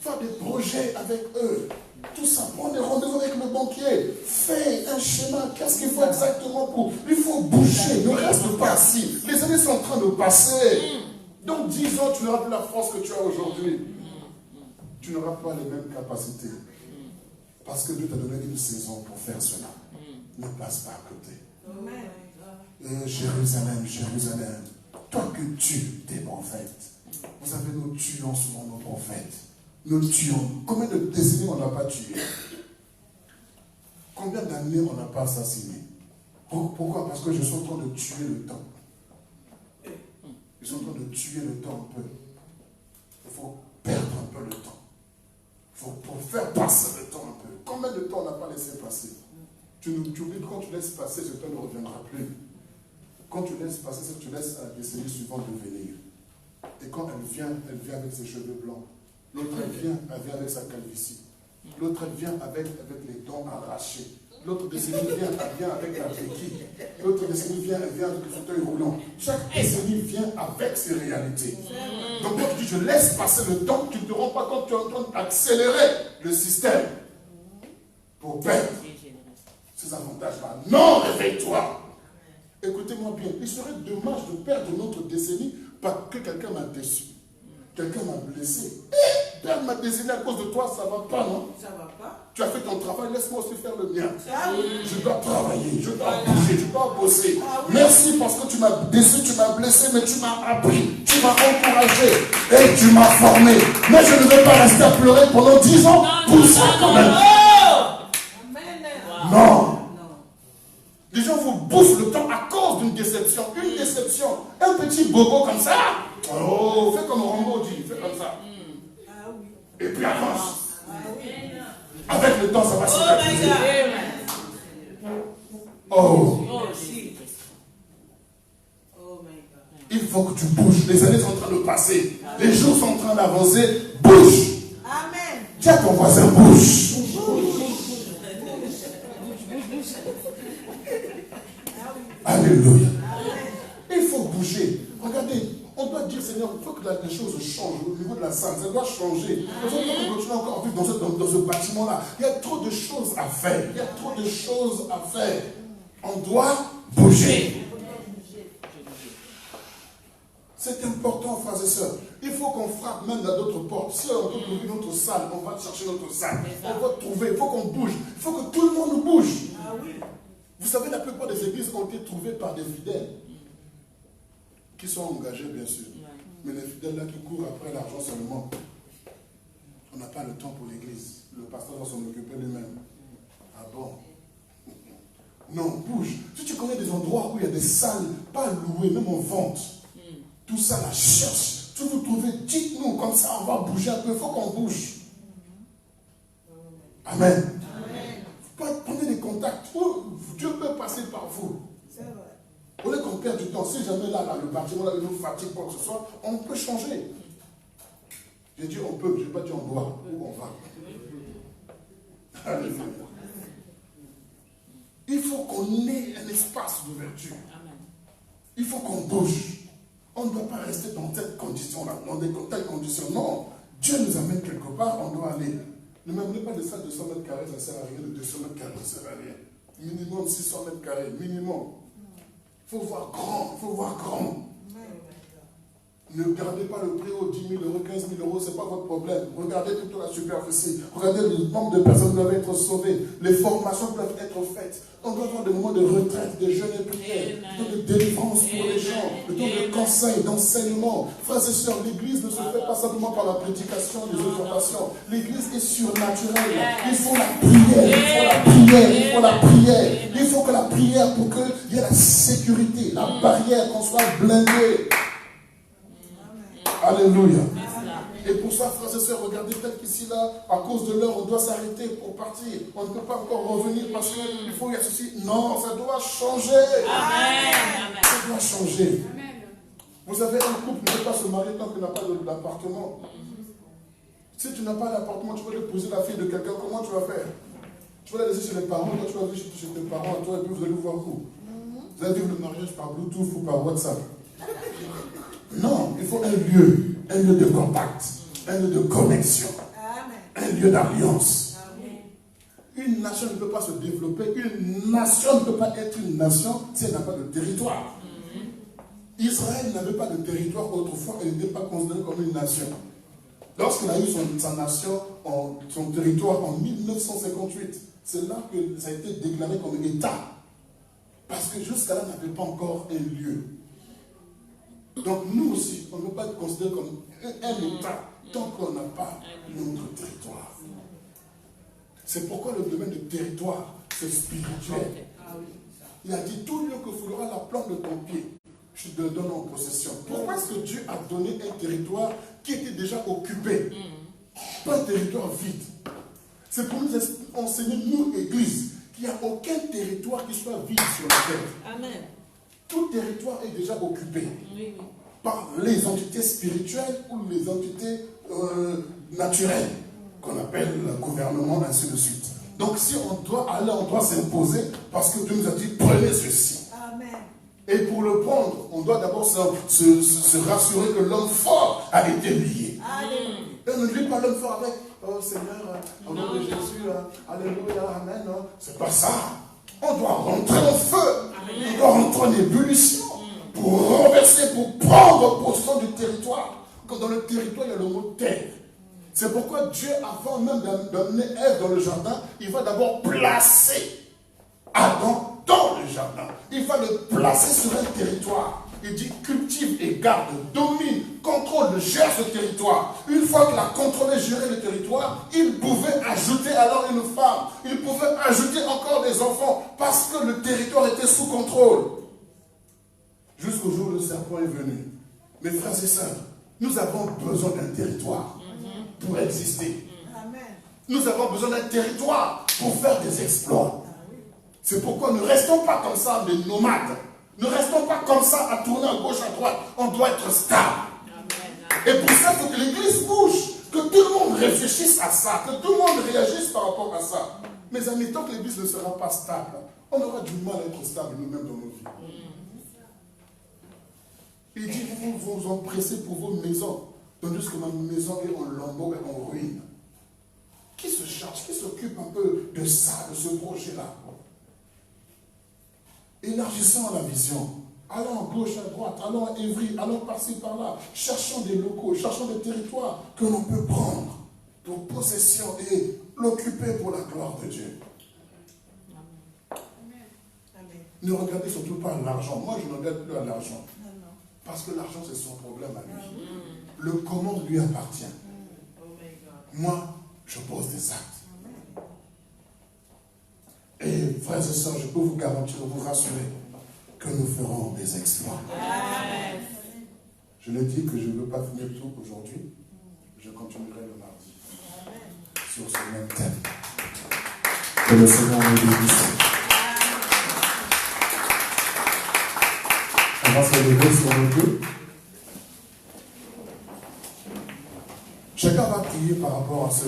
Faire des projets avec eux. Tout ça, prendre des rendez-vous avec le banquier. Fais un schéma. Qu'est-ce qu'il faut exactement pour... Il faut bouger. Ne reste pas assis. Les années sont en train de passer. Donc 10 ans, tu n'auras plus la force que tu as aujourd'hui. Tu n'auras pas les mêmes capacités. Parce que Dieu t'a donné une saison pour faire cela. Ne passe pas à côté. Jérusalem, Jérusalem, toi que tues tes prophètes. Vous savez, nous tuons souvent nos prophètes. Nous tuons. Combien de décennies on n'a pas tué? Combien d'années on n'a pas assassiné? Pourquoi? Parce que je suis en train de tuer le temps. Je suis en train de tuer le temps un peu. Il faut perdre un peu le temps. Il faut pour faire passer le temps un peu. Combien de temps on n'a pas laissé passer? Tu oublies que quand tu laisses passer, ce temps ne reviendra plus. Quand tu laisses passer, c'est que tu laisses la décennie suivante de venir. Et quand elle vient avec ses cheveux blancs. L'autre, elle vient avec sa calvitie. L'autre, elle vient avec les dents arrachées. L'autre décennie vient avec la béquille. L'autre décennie vient avec le fauteuil roulant. Chaque décennie vient avec ses réalités. Donc quand tu dis je laisse passer le temps, tu ne te rends pas compte que tu es en train d'accélérer le système pour perdre ces avantages-là. Non, réveille-toi. Écoutez-moi bien, il serait dommage de perdre notre décennie parce que quelqu'un m'a déçu. Quelqu'un m'a blessé. Perdre ma décennie à cause de toi, ça ne va pas, non? Ça va pas. Tu as fait ton travail, laisse-moi aussi faire le mien. Je dois travailler, je dois bouger, je dois bosser. Merci parce que tu m'as déçu, tu m'as blessé, mais tu m'as appris, tu m'as encouragé et tu m'as formé. Mais je ne vais pas rester à pleurer pendant 10 ans pour ça quand même. Non. Les gens vous bouffent le temps à cause d'une déception. Une déception. Un petit bobo comme ça. Oh, fais comme Rambo dit. Fais comme ça. Et puis avance. Avec le temps, ça va cicatriser. Oh. Il faut que tu bouges. Les années sont en train de passer. Les jours sont en train d'avancer. Bouge. Amen. Dis à ton voisin, bouge. Alléluia. Il faut bouger. Regardez, on doit dire, Seigneur, il faut que les choses changent au niveau de la salle. Ça doit changer. Il faut qu'on continue encore à vivre dans ce bâtiment-là. Il y a trop de choses à faire. Il y a trop de choses à faire. On doit bouger. C'est important, frères et sœurs. Il faut qu'on frappe même à d'autres portes. Si on veut ouvrir notre salle, on va chercher notre salle. On va trouver. Il faut qu'on bouge. Il faut que tout le monde bouge. Vous savez, la plupart des églises ont été trouvées par des fidèles qui sont engagés, bien sûr. Mais les fidèles là qui courent après l'argent seulement, on n'a pas le temps pour l'église. Le pasteur doit s'en occuper lui-même. Ah bon? Non, bouge. Si tu connais des endroits où il y a des salles pas louées, même en vente, tout ça, la cherche. Si vous trouvez, dites-nous, comme ça on va bouger un peu. Il faut qu'on bouge. Amen. Prenez des contacts. Dieu peut passer par vous. C'est vrai. Au lieu qu'on perd du temps, si jamais là, le bâtiment là, il nous fatigue quoi que ce soit, on peut changer. J'ai dit on peut, je n'ai pas dit on doit. Où on va? Alléluia. Il faut qu'on ait un espace d'ouverture. Il faut qu'on bouge. On ne doit pas rester dans telle condition-là, dans telle condition. Non. Dieu nous amène quelque part, on doit aller. Ne m'amenez pas de salle de 100 mètres carrés, ça ne sert à rien. De 200 mètres carrés, ça ne sert à rien. Minimum 600 mètres carrés, minimum. Il faut voir grand, il faut voir grand. Ne gardez pas le prix aux 10 000 euros, 15 000 euros, ce n'est pas votre problème. Regardez plutôt la superficie. Regardez le nombre de personnes qui doivent être sauvées. Les formations doivent être faites. On doit avoir des moments de retraite, de jeûne et prière, de temps de délivrance pour les gens, de temps de conseil, d'enseignement. Frères et sœurs, l'église ne se fait pas simplement par la prédication, les exhortations. L'église est surnaturelle. Il faut la prière, il faut la prière, il faut la prière. Il faut que la prière, pour qu'il y ait la sécurité, la barrière, qu'on soit blindé. Alléluia. Et pour ça, frères et sœurs, regardez peut-être qu'ici, là, à cause de l'heure, on doit s'arrêter pour partir. On ne peut pas encore revenir parce qu'il faut y a ceci. Non, ça doit changer. Amen. Ça doit changer. Vous avez un couple qui ne peut pas se marier tant qu'il n'a pas d'appartement. Si tu n'as pas d'appartement, tu peux épouser la fille de quelqu'un, comment tu vas faire? Tu vas la laisser chez les parents, toi tu vas vivre chez tes parents, toi, et puis vous allez vous voir où? Vous allez vivre le mariage par Bluetooth ou par WhatsApp. Non, il faut un lieu de contact, un lieu de connexion, un lieu d'alliance. Une nation ne peut pas se développer, une nation ne peut pas être une nation si elle n'a pas de territoire. Israël n'avait pas de territoire autrefois, elle n'était pas considérée comme une nation. Lorsqu'il a eu sa nation, son territoire en 1958, c'est là que ça a été déclaré comme État. Parce que jusqu'à là, on n'avait pas encore un lieu. Donc nous aussi, on ne peut pas être considéré comme un État tant qu'on n'a pas notre territoire. C'est pourquoi le domaine du territoire, c'est spirituel. Il a dit, tout lieu que foulera la plante de ton pied, je te le donne en possession. Pourquoi est-ce que Dieu a donné un territoire qui était déjà occupé? Pas un territoire vide. C'est pour nous enseigner, nous, Église, qu'il n'y a aucun territoire qui soit vide sur la terre. Amen. Tout territoire est déjà occupé par les entités spirituelles ou les entités naturelles, qu'on appelle le gouvernement, ainsi de suite. Donc si on doit aller, on doit s'imposer parce que Dieu nous a dit prenez ceci. Amen. Et pour le prendre, on doit d'abord se rassurer que l'homme fort a été lié. Et on ne lit pas l'homme fort avec oh Seigneur, au nom de Jésus, alléluia, amen. C'est pas ça. On doit rentrer en feu. On doit rentrer en ébullition pour renverser, pour prendre possession du territoire. Quand dans le territoire, il y a le mot terre. C'est pourquoi Dieu, avant même d'amener Ève dans le jardin, il va d'abord placer Adam dans le jardin. Il va le placer sur un territoire. Il dit cultive et garde, domine, contrôle, gère ce territoire. Une fois qu'il a contrôlé, géré le territoire, il pouvait ajouter alors une femme. Il pouvait ajouter encore des enfants parce que le territoire était sous contrôle. Jusqu'au jour où le serpent est venu. Mes frères et sœurs, nous avons besoin d'un territoire pour exister. Nous avons besoin d'un territoire pour faire des exploits. C'est pourquoi ne restons pas comme ça des nomades. Ne restons pas comme ça à tourner à gauche, à droite. On doit être stable. Et pour ça, il faut que l'Église bouge. Que tout le monde réfléchisse à ça. Que tout le monde réagisse par rapport à ça. Mes amis, tant que l'Église ne sera pas stable, on aura du mal à être stable nous-mêmes dans nos vies. Il dit, vous vous empressez pour vos maisons. Tandis que ma maison est en lambeaux et en ruine. Qui se charge, qui s'occupe un peu de ça, de ce projet-là? Élargissons la vision. Allons à gauche, à droite, allons à Évry, allons par-ci, par-là. Cherchons des locaux, cherchons des territoires que l'on peut prendre pour possession et l'occuper pour la gloire de Dieu. Amen. Ne regardez surtout pas à l'argent. Moi, je ne regarde plus à l'argent. Parce que l'argent, c'est son problème à lui. Le comment lui appartient. Moi, je pose des actes. Et frères et sœurs, je peux vous garantir, vous rassurer que nous ferons des exploits. Je le dis que je ne veux pas finir tout aujourd'hui. Je continuerai le mardi sur ce même thème. Que le Seigneur nous bénisse. On va se lever sur nos pieds. Chacun va prier par rapport à ce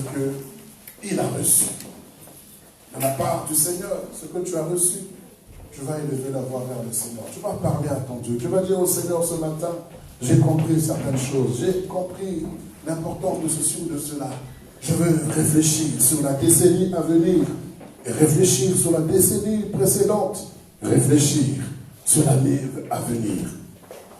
qu'il a reçu. De la part du Seigneur, ce que tu as reçu, tu vas élever la voix vers le Seigneur. Tu vas parler à ton Dieu. Tu vas dire au Seigneur ce matin, j'ai compris certaines choses. J'ai compris l'importance de ceci ou de cela. Je veux réfléchir sur la décennie à venir. Et réfléchir sur la décennie précédente. Réfléchir sur l'année à venir.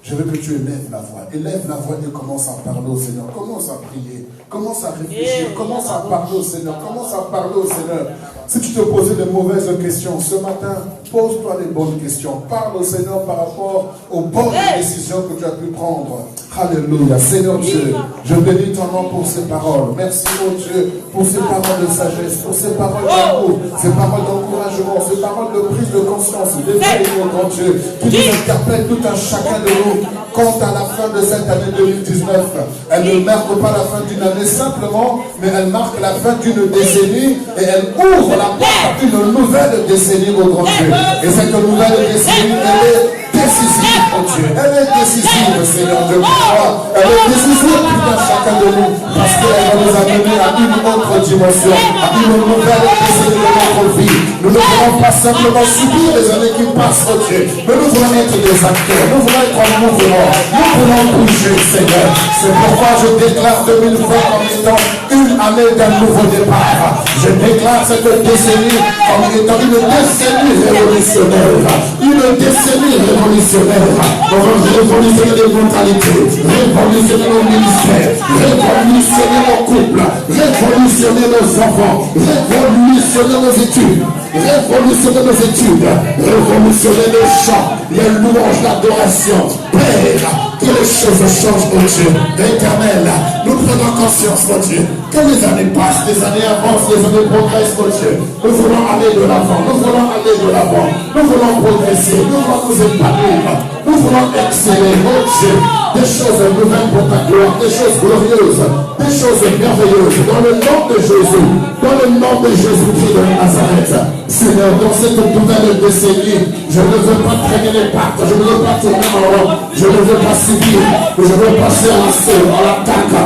Je veux que tu élèves la voix. Élève la voix et commence à parler au Seigneur. Commence à prier. Commence à réfléchir. Commence à parler au Seigneur. Commence à parler au Seigneur. Si tu te posais de mauvaises questions ce matin, pose-toi les bonnes questions. Parle au Seigneur par rapport aux bonnes décisions que tu as pu prendre. Alléluia. Seigneur Dieu, je bénis ton nom pour ces paroles. Merci, oh Dieu, pour ces paroles de sagesse, pour ces paroles d'amour, ces paroles d'encouragement, ces paroles de prise de conscience, d'éveil, oh grand Dieu, qui nous interpellent tout un chacun de nous. Quant à la fin de cette année 2019, elle ne marque pas la fin d'une année simplement, mais elle marque la fin d'une décennie et elle ouvre la porte d'une nouvelle décennie, au grand Dieu. Et cette nouvelle décennie, elle est décisive, oh Dieu. Elle est décisive, Seigneur Dieu, pour toi. Elle est décisive pour chacun de nous, parce qu'elle va nous amener à une autre dimension, à une nouvelle décennie de notre vie. Nous ne voulons pas simplement subir les années qui passent, oh Dieu, mais nous voulons être des acteurs, nous voulons être en mouvement, nous voulons bouger, Seigneur. C'est pourquoi je déclare 2020 comme étant une année d'un nouveau départ. Je déclare cette décennie comme étant une décennie révolutionnaire. Une décennie révolutionnaire. On va révolutionner les mentalités, révolutionner nos ministères, révolutionner nos couples, révolutionner nos enfants, révolutionner nos études, révolutionner nos études, révolutionner nos chants, les louanges d'adoration. Père, que les choses changent, oh Dieu. Éternel, nous prenons conscience, oh Dieu, que les années passent, les années avancent, les années progressent, oh Dieu. Nous voulons aller de l'avant, nous voulons aller de l'avant, nous voulons progresser, nous voulons nous épanouir, nous voulons exceller, oh Dieu, des choses nouvelles pour ta gloire, des choses glorieuses, des choses merveilleuses, dans le nom de Jésus, dans le nom de Jésus-Christ de Nazareth. Seigneur, dans cette nouvelle décennie, je ne veux pas traîner les pattes, je ne veux pas tourner en rond, je ne veux pas subir, je veux passer à l'assaut, à l'attaque.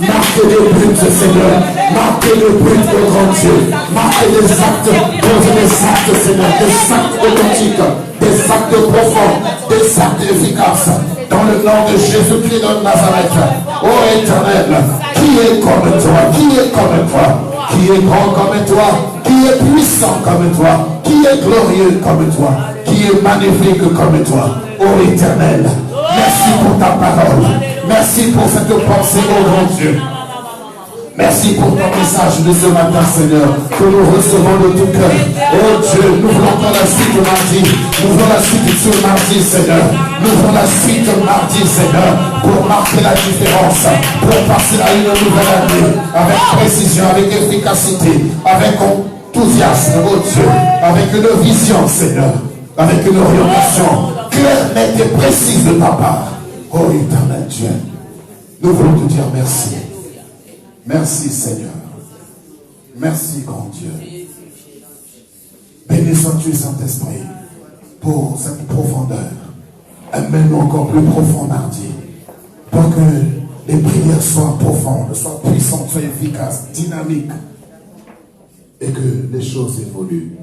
Marquez des buts, Seigneur. Marquez des buts, au grand Dieu. Marquez des actes, posez des actes, Seigneur. Des actes authentiques, des actes profonds, des actes efficaces. Dans le nom de Jésus-Christ de Nazareth. Ô Éternel, qui est comme toi? Qui est comme toi? Qui est grand comme toi? Qui est puissant comme toi? Qui est glorieux comme toi? Qui est magnifique comme toi? Ô Éternel, merci pour ta parole. Merci pour cette pensée, ô grand Dieu. Merci pour ton message de ce matin, Seigneur, que nous recevons de tout cœur. Oh Dieu, nous voulons dans la suite mardi. Nous voulons la suite ce mardi, Seigneur. Nous voulons la suite mardi, Seigneur, pour marquer la différence, pour passer à une nouvelle année, avec précision, avec efficacité, avec enthousiasme, oh Dieu, avec une vision, Seigneur, avec une orientation claire, nette et précise de ta part. Oh éternel Dieu, nous voulons te dire merci. Merci Seigneur. Merci grand Dieu. Béni sois-tu Saint-Esprit pour cette profondeur. Amène-nous encore plus profond mardi. Pour que les prières soient profondes, soient puissantes, soient efficaces, dynamiques. Et que les choses évoluent.